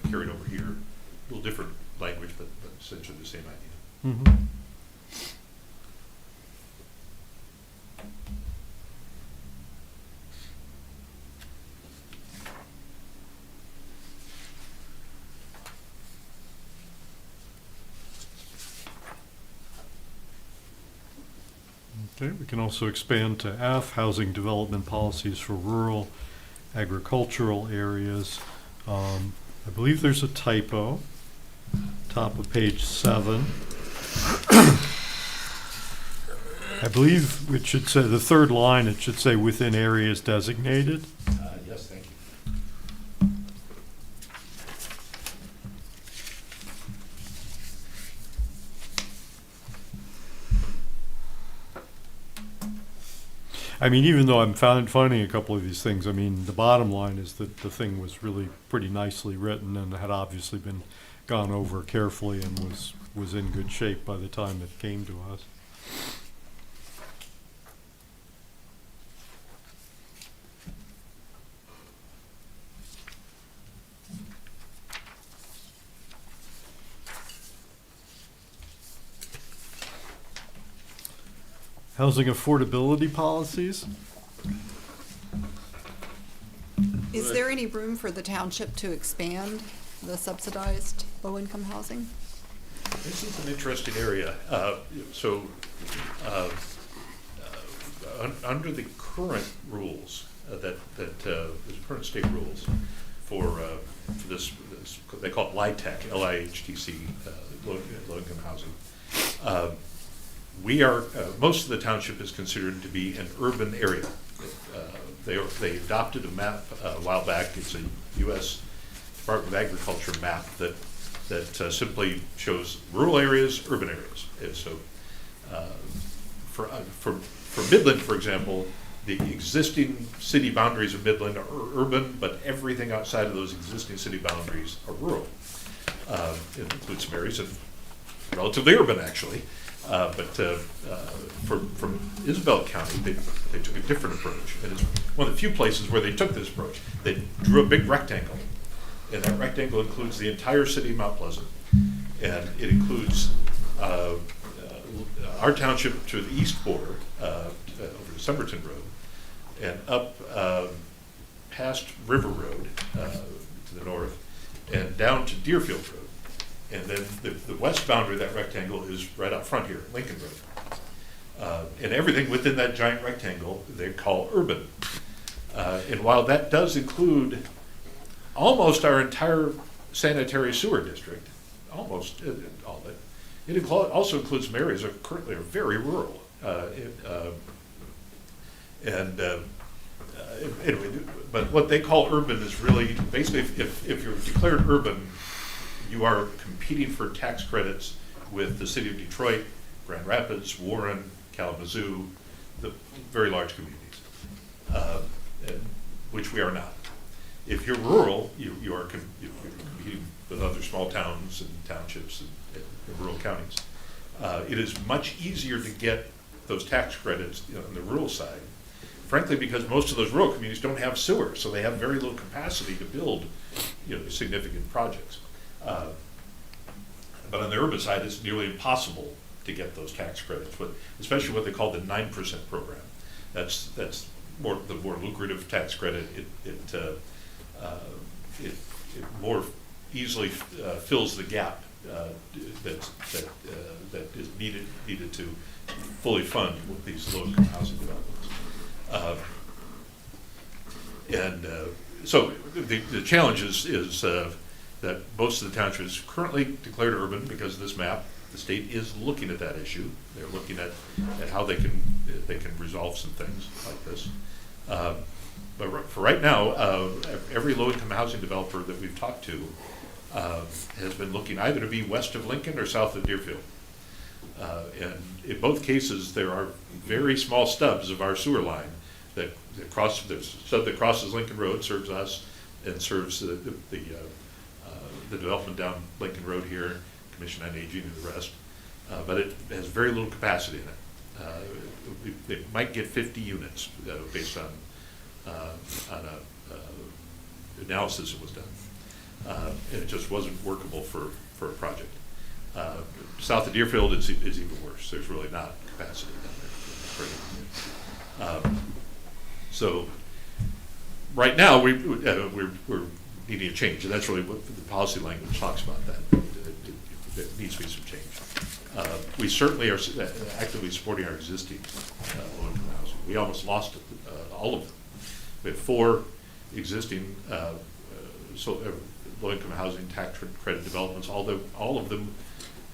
of carried over here. A little different language, but essentially the same idea. Mm-hmm. Okay, we can also expand to F, housing development policies for rural agricultural areas. I believe there's a typo, top of page 7. I believe it should say, the third line, it should say within areas designated. Yes, thank you. I mean, even though I'm finding a couple of these things, I mean, the bottom line is that the thing was really pretty nicely written and had obviously been gone over carefully and was in good shape by the time it came to us. Housing affordability policies. Is there any room for the township to expand the subsidized low-income housing? This is an interesting area. Under the current rules, the current state rules for this, they call it LIHTC, L-I-H-T-C, low-income housing. We are, most of the township is considered to be an urban area. They adopted a map a while back. It's a U.S. Department of Agriculture map that simply shows rural areas, urban areas. And so for Midland, for example, the existing city boundaries of Midland are urban, but everything outside of those existing city boundaries are rural. It includes some areas of relatively urban, actually. From Isabel County, they took a different approach. And it's one of the few places where they took this approach. They drew a big rectangle, and that rectangle includes the entire city of Mount Pleasant. And it includes our township to the east border, over to Somerton Road, and up past River Road to the north, and down to Deerfield Road. And then the west boundary of that rectangle is right out front here, Lincoln Road. And everything within that giant rectangle they call urban. And while that does include almost our entire sanitary sewer district, almost all of it, it also includes some areas that currently are very rural. Anyway, but what they call urban is really, basically, if you're declared urban, you are competing for tax credits with the city of Detroit, Grand Rapids, Warren, Kalamazoo, the very large communities, which we are not. If you're rural, you're competing with other small towns and townships and rural counties. It is much easier to get those tax credits on the rural side, frankly, because most of those rural communities don't have sewer, so they have very little capacity to build, significant projects. But on the urban side, it's nearly impossible to get those tax credits, but especially what they call the 9% program. That's the more lucrative tax credit. It more easily fills the gap that is needed to fully fund these low-income housing developments. So the challenge is that most of the townships is currently declared urban because of this map. The state is looking at that issue. They're looking at how they can resolve some things like this. But for right now, every low-income housing developer that we've talked to has been looking either to be west of Lincoln or south of Deerfield. And in both cases, there are very small stubs of our sewer line that cross. There's a stub that crosses Lincoln Road, serves us, and serves the development down Lincoln Road here, Commission on Aging and the rest. But it has very little capacity in it. They might get 50 units based on analysis that was done. And it just wasn't workable for a project. South of Deerfield is even worse. There's really not capacity down there. So right now we're needing a change, and that's really what the policy language talks about. That there needs to be some change. We certainly are actively supporting our existing low-income housing. We almost lost all of them. We have 4 existing low-income housing tax credit developments. All of them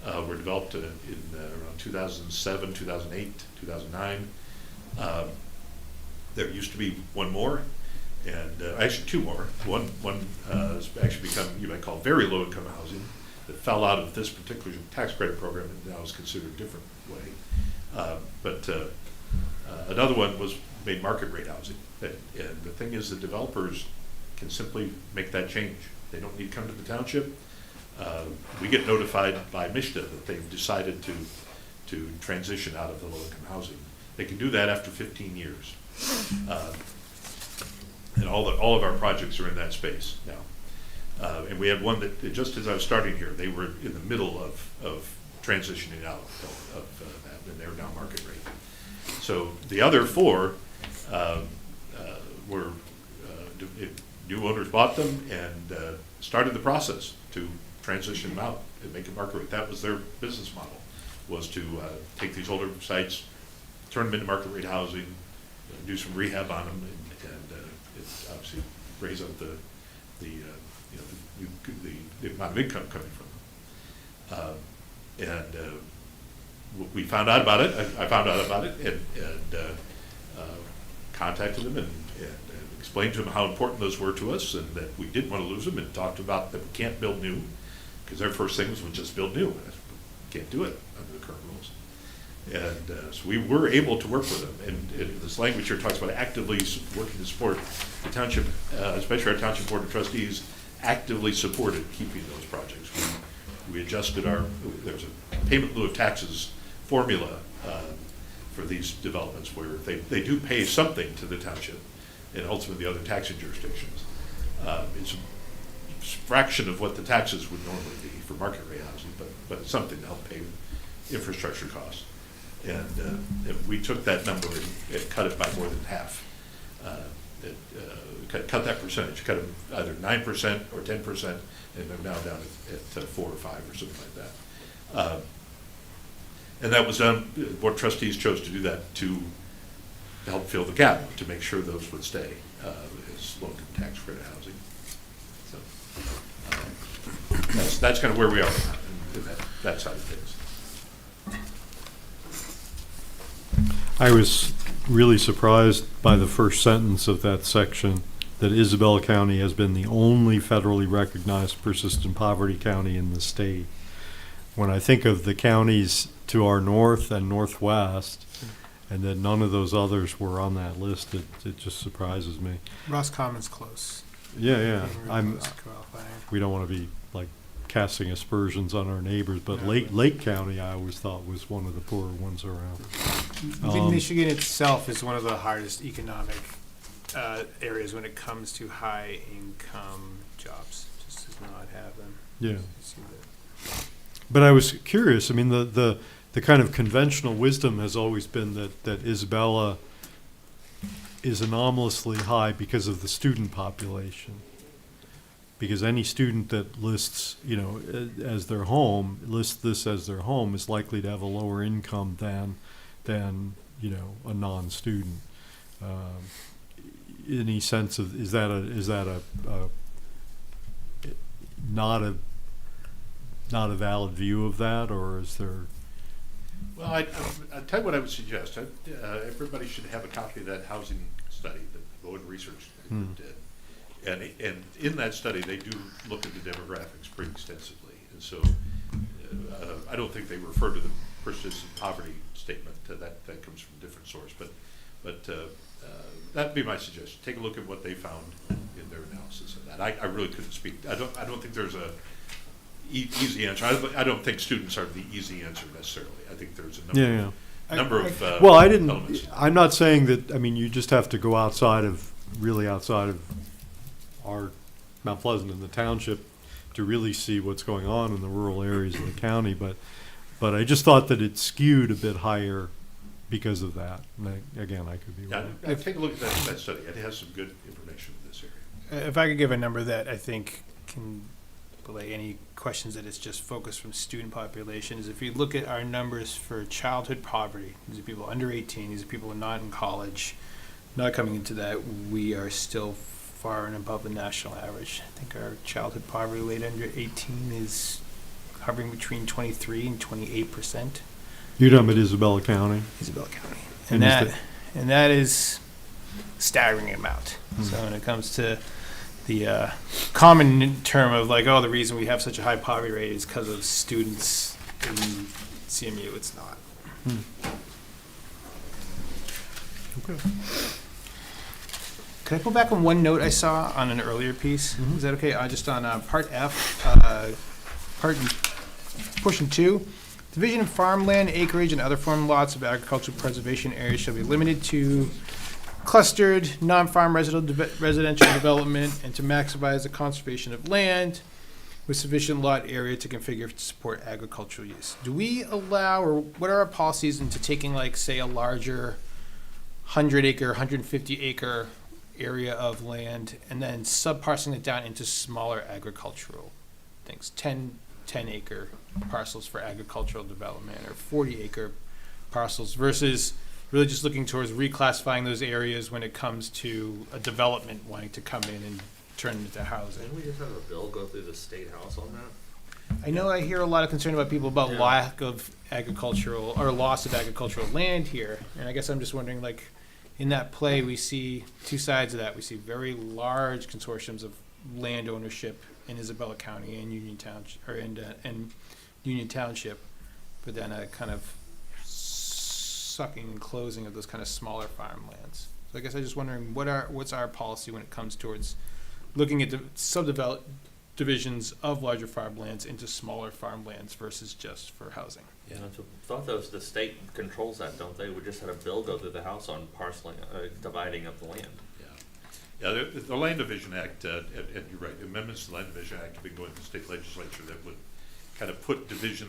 were developed in around 2007, 2008, 2009. There used to be one more, and actually 2 more. One has actually become, you might call, very low-income housing that fell out of this particular tax credit program and now is considered a different way. But another one was made market rate housing. And the thing is, the developers can simply make that change. They don't need to come to the township. We get notified by MISTA that they've decided to transition out of the low-income housing. They can do that after 15 years. And all of our projects are in that space now. And we had one that, just as I was starting here, they were in the middle of transitioning out of that, and they're now market rate. So the other 4 were new owners bought them and started the process to transition them out and make it market rate. That was their business model, was to take these older sites, turn them into market rate housing, do some rehab on them, and obviously raise up the amount of income coming from them. We found out about it. I found out about it and contacted them and explained to them how important those were to us, and that we didn't want to lose them, and talked about that we can't build new, because their first thing was just build new. Can't do it under the current rules. And so we were able to work with them. And this language here talks about actively working to support the township, especially our township board of trustees, actively supported keeping those projects. We adjusted there's a payment in lieu of taxes formula for these developments where they do pay something to the township and ultimately other taxing jurisdictions. It's a fraction of what the taxes would normally be for market rate housing, but it's something to help pay infrastructure costs. And we took that number and cut it by more than half. Cut that percentage, cut it either 9% or 10%, and they're now down at 4 or 5 or something like that. And that was done, board trustees chose to do that to help fill the gap, to make sure those would stay as low-income tax credit housing. So that's kind of where we are in that side of things. I was really surprised by the first sentence of that section, that Isabella County has been the only federally recognized persistent poverty county in the state. When I think of the counties to our north and northwest, and that none of those others were on that list, it just surprises me. Roscommon's close. Yeah. Very close to qualifying. We don't want to be like casting aspersions on our neighbors, but No, Lake County, I always thought was one of the poorer ones around. Michigan itself is one of the hardest economic areas when it comes to high income jobs. Just does not have them. Yeah. You see that. But I was curious, I mean, the kind of conventional wisdom has always been that Isabella is anomalously high because of the student population. Because any student that lists, as their home, lists this as their home, is likely to have a lower income than a non-student. Any sense of, is that not a valid view of that, or is there? Well, I'll tell you what I would suggest. Everybody should have a copy of that housing study that Bowen Research Group did. And in that study, they do look at the demographics pretty extensively. And so I don't think they refer to the persistent poverty statement. That comes from a different source. But that'd be my suggestion. Take a look at what they found in their analysis of that. I really couldn't speak. I don't think there's a easy answer. I don't think students are the easy answer necessarily. I think there's a number of well, elements. I'm not saying that. I mean, you just have to go outside of our Mount Pleasant and the township to really see what's going on in the rural areas of the county. But I just thought that it skewed a bit higher because of that. And again, I could be wrong. Yeah, take a look at that study. It has some good information in this area. If I could give a number that I think can belay any questions that it's just focused from student population, is if you look at our numbers for childhood poverty, these are people under 18, these are people who are not in college, not coming into that, we are still far and above the national average. I think our childhood poverty rate under 18 is hovering between 23 and 28%. You're talking about Isabella County? Isabella County. And And that is staggering amount. So when it comes to the common term of like, oh, the reason we have such a high poverty rate is because of students in CMU, it's not. Okay. Could I go back on one note I saw on an earlier piece? Is that okay? Just on part F, portion 2. Division of farmland, acreage, and other farm lots of agricultural preservation areas shall be limited to clustered, non-farm residential development, and to maximize the conservation of land with sufficient lot area to configure to support agricultural use. Do we allow, or what are our policies into taking, like, say, a larger 100-acre, 150-acre area of land and then sub-parsing it down into smaller agricultural things, 10-acre parcels for agricultural development or 40-acre parcels versus really just looking towards reclassifying those areas when it comes to a development wanting to come in and turn it into housing? Didn't we just have a bill go through the state house on that? I know I hear a lot of concern about people about lack of agricultural or loss of agricultural land here, and I guess I'm just wondering, like, in that play, we see two sides of that. We see very large consortiums of land ownership in Isabella County and Union Township, or and Union Township, but then a kind of sucking and closing of those kind of smaller farmlands. So I guess I'm just wondering what's our policy when it comes towards looking at the subdeveloped divisions of larger farmlands into smaller farmlands versus just for housing. Yeah, I thought that was the state controls that, don't they? We just had a bill go through the House on parceling, dividing up the land. Yeah, the Land Division Act, and you're right, amendments to the Land Division Act have been going to the state legislature that would kind of put division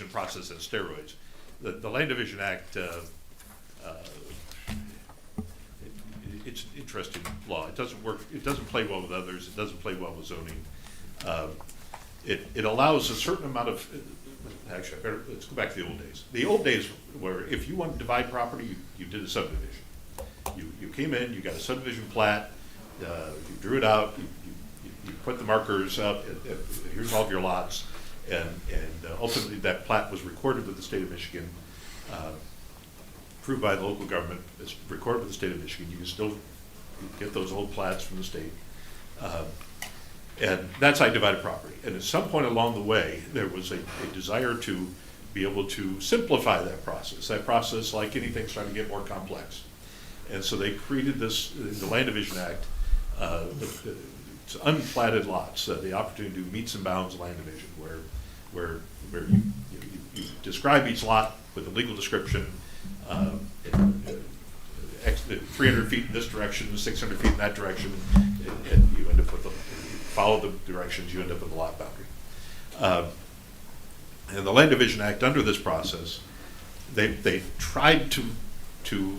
process on steroids. The Land Division Act, it's an interesting law. It doesn't work. It doesn't play well with others. It doesn't play well with zoning. It allows a certain amount of actually, let's go back to the old days. The old days were, if you wanted to divide property, you did a subdivision. You came in, you got a subdivision plat, you drew it out, you put the markers up, here's all of your lots, and ultimately that plat was recorded with the state of Michigan, approved by the local government, it's recorded with the state of Michigan. You can still get those old plats from the state. And that's how I divided property. And at some point along the way, there was a desire to be able to simplify that process. That process, like anything, started to get more complex. And so they created this, the Land Division Act, it's unplatted lots, the opportunity to do meets and bounds land division, where you describe each lot with a legal description, 300 feet in this direction, 600 feet in that direction, and you end up with follow the directions, you end up with a lot boundary. And the Land Division Act, under this process, they tried to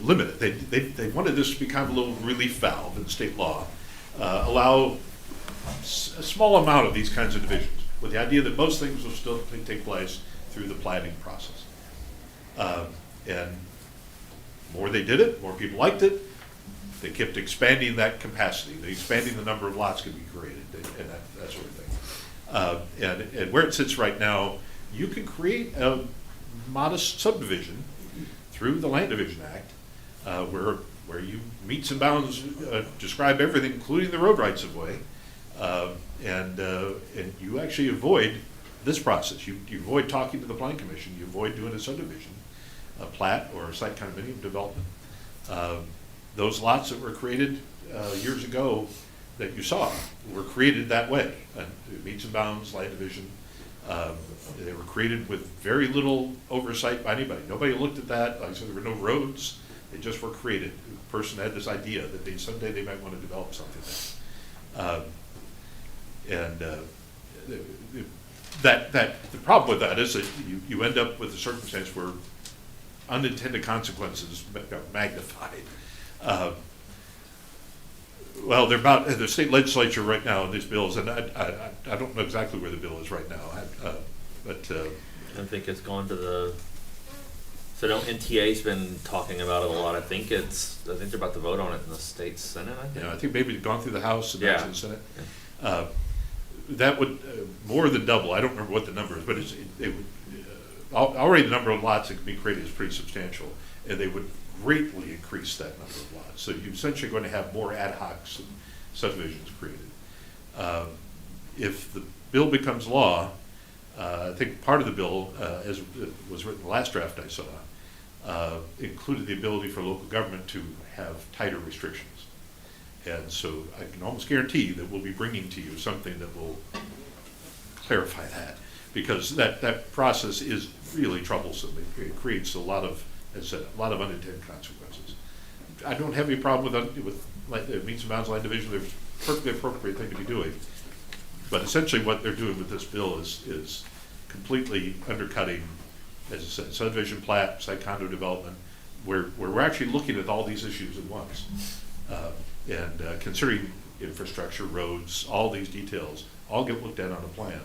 limit it. They wanted this to be kind of a little relief valve in state law, allow a small amount of these kinds of divisions, with the idea that most things will still take place through the planning process. And more they did it, more people liked it. They kept expanding that capacity, expanding the number of lots could be created, and that sort of thing. And where it sits right now, you can create a modest subdivision through the Land Division Act, where you meets and bounds describe everything, including the road rights of way, and you actually avoid this process. You avoid talking to the Planning Commission. You avoid doing a subdivision, a plat, or a site condominium development. Those lots that were created years ago that you saw were created that way. Meets and bounds, land division. They were created with very little oversight by anybody. Nobody looked at that. Like I said, there were no roads. They just were created. The person had this idea that someday they might want to develop something there. The problem with that is that you end up with a circumstance where unintended consequences got magnified. Well, they're about the state legislature right now in these bills, and I don't know exactly where the bill is right now, but I think it's gone to the. So no, NTA's been talking about it a lot. I think they're about to vote on it in the state Senate. I think. I think maybe it's gone through the House and yeah. to the Senate. Yeah. That would more than double. I don't remember what the number is, but it would already the number of lots that can be created is pretty substantial, and they would greatly increase that number of lots. So you're essentially going to have more ad hoc subdivisions created. If the bill becomes law, I think part of the bill, as it was written in the last draft I saw, included the ability for local government to have tighter restrictions. And so I can almost guarantee that we'll be bringing to you something that will clarify that, because that process is really troublesome. It creates a lot of, as I said, a lot of unintended consequences. I don't have any problem with meets and bounds land division. There's a perfectly appropriate thing to be doing. But essentially what they're doing with this bill is completely undercutting, as I said, subdivision plat, site condo development, where we're actually looking at all these issues at once. And considering infrastructure, roads, all these details, all get looked at on a plan,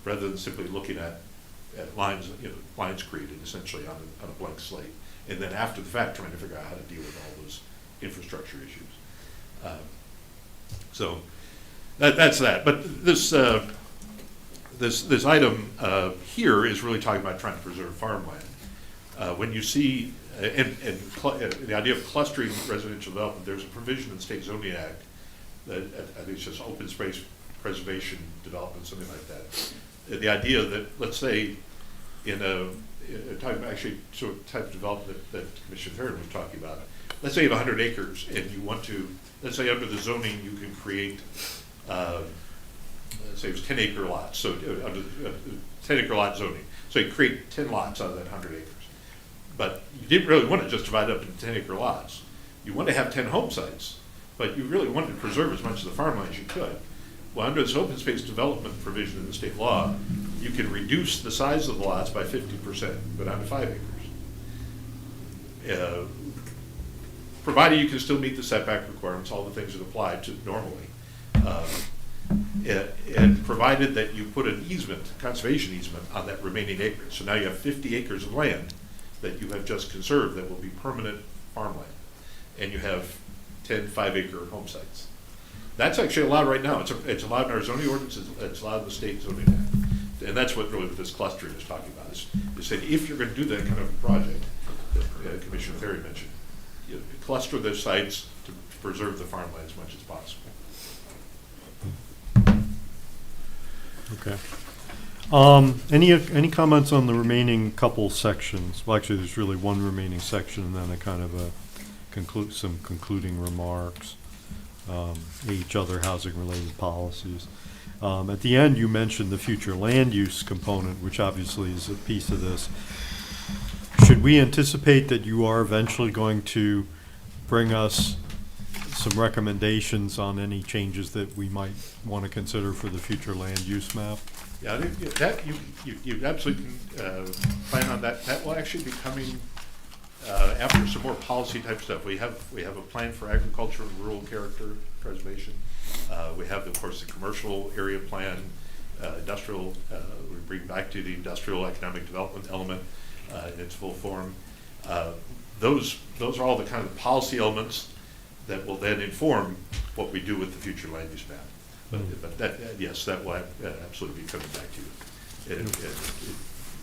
rather than simply looking at lines, lines created essentially on a blank slate, and then after the fact trying to figure out how to deal with all those infrastructure issues. So that's that. But this item here is really talking about trying to preserve farmland. When you see the idea of clustering residential development, there's a provision in the State Zoning Act that I think it's just open space preservation development, something like that. The idea that, let's say, in a type of development that Commissioner Herron was talking about, let's say you have 100 acres and you want to, let's say under the zoning you can create, let's say it's 10-acre lots, so under 10-acre lot zoning. So you create 10 lots out of that 100 acres. But you didn't really want to just divide up into 10-acre lots. You want to have 10 home sites, but you really wanted to preserve as much of the farmland as you could. Well, under this open space development provision in the state law, you can reduce the size of the lots by 50%, go down to 5 acres. Provided you can still meet the setback requirements, all the things that apply to normally. And provided that you put an easement, conservation easement, on that remaining acreage. So now you have 50 acres of land that you have just conserved that will be permanent farmland. And you have 10 5-acre home sites. That's actually allowed right now. It's allowed in our zoning ordinance, it's allowed in the state zoning act. And that's what really this clustering is talking about, is saying if you're gonna do that kind of a project, that Commissioner Ferry mentioned, you cluster those sites to preserve the farmland as much as possible. Okay. Any comments on the remaining couple sections? Well, actually, there's really one remaining section and then a kind of a some concluding remarks. Each other housing-related policies. At the end, you mentioned the future land use component, which obviously is a piece of this. Should we anticipate that you are eventually going to bring us some recommendations on any changes that we might want to consider for the future land use map? Yeah, I think that you absolutely can plan on that. That will actually be coming after some more policy type stuff. We have a plan for agriculture and rural character preservation. We have, of course, the commercial area plan, industrial. We bring back to the industrial economic development element in its full form. Those are all the kind of policy elements that will then inform what we do with the future land use map. But that, yes, that will absolutely be coming back to you. It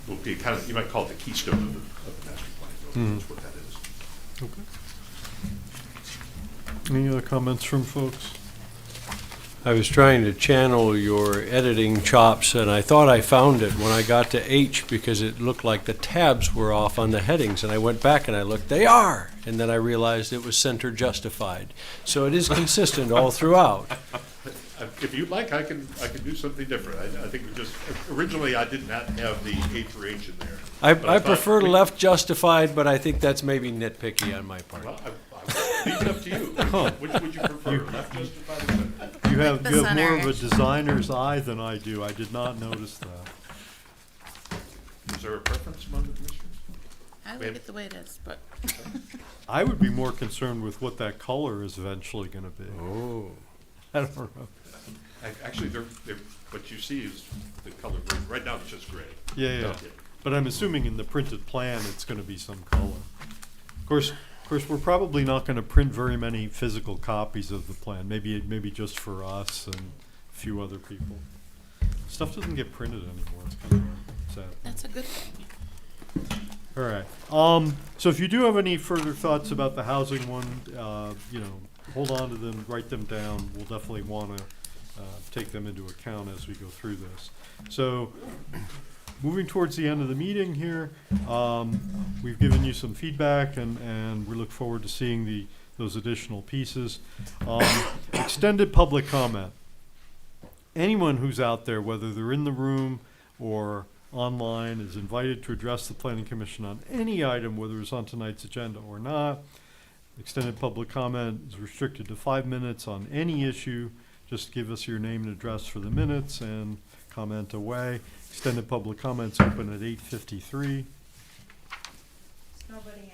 will be kind of, you might call it the keystone of the master plan. That's what that is. Okay. Any other comments from folks? I was trying to channel your editing chops, and I thought I found it when I got to H because it looked like the tabs were off on the headings, and I went back and I looked, they are! And then I realized it was center justified. So it is consistent all throughout. If you'd like, I can do something different. I think we just, originally I did not have the A through H in there. I prefer left justified, but I think that's maybe nitpicky on my part. Well, I leave it up to you. Which would you prefer, left justified or center? You have The more center. of a designer's eye than I do. I did not notice that. Is there a preference among the commissioners? I like it the way it is, but. I would be more concerned with what that color is eventually going to be. Oh. I don't know. Actually, what you see is the color. Right now, it's just gray. Yeah. But I'm assuming in the printed plan, it's going to be some color. Of course, we're probably not going to print very many physical copies of the plan. Maybe just for us and a few other people. Stuff doesn't get printed anymore. It's kind of sad. That's a good thing. All right. So if you do have any further thoughts about the housing one, hold on to them, write them down. We'll definitely want to take them into account as we go through this. So moving towards the end of the meeting here, we've given you some feedback and we look forward to seeing those additional pieces. Extended public comment. Anyone who's out there, whether they're in the room or online, is invited to address the Planning Commission on any item, whether it's on tonight's agenda or not. Extended public comment is restricted to 5 minutes on any issue. Just give us your name and address for the minutes and comment away. Extended public comments open at 8:53. Nobody online.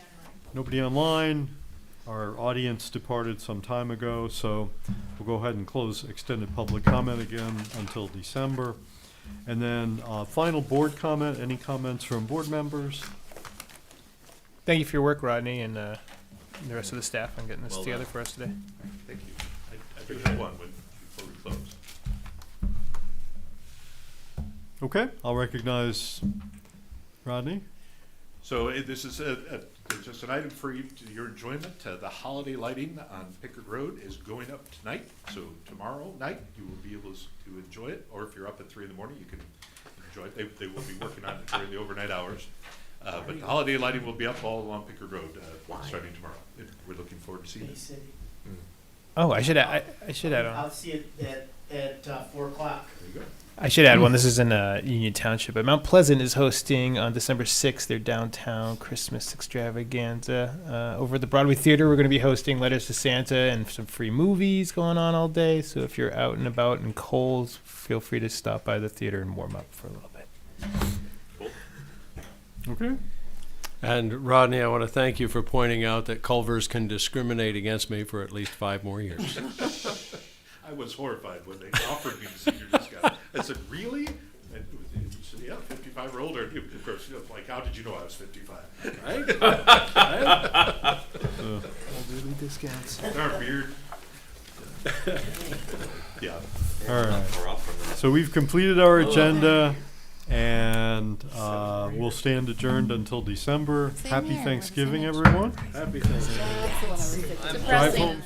Nobody online. Our audience departed some time ago, so we'll go ahead and close extended public comment again until December. And then final board comment. Any comments from board members? Thank you for your work, Rodney, and the rest of the staff on getting this Well together done. for us today. Thank you. I do have one before we close. Okay, I'll recognize Rodney. So this is just an item for your enjoyment. The holiday lighting on Pickard Road is going up tonight. So tomorrow night you will be able to enjoy it, or if you're up at 3 in the morning, you can enjoy it. They will be working on it during the overnight hours. But the holiday lighting will be up all along Pickard Road starting tomorrow. We're looking forward to seeing it. City. Oh, I should add on. I'll see it at 4 o'clock. There you go. I should add one. This is in Union Township, but Mount Pleasant is hosting on December 6th their downtown Christmas extravaganza. Over at the Broadway Theater, we're going to be hosting Letters to Santa and some free movies going on all day. So if you're out and about and cold, feel free to stop by the theater and warm up for a little bit. Okay. And Rodney, I want to thank you for pointing out that Culvers can discriminate against me for at least 5 more years. I was horrified when they offered me the senior discount. I said, really? And he said, yeah, 55 or older. And of course, like, how did you know I was 55? Right? Elderly discounts. Our beard. Yeah. All right. We're off from that. So we've completed our agenda, and we'll stand adjourned until December. Same Happy here. We're the Thanksgiving, same age. everyone. Happy Thanksgiving. That's the one I was thinking. Drive home.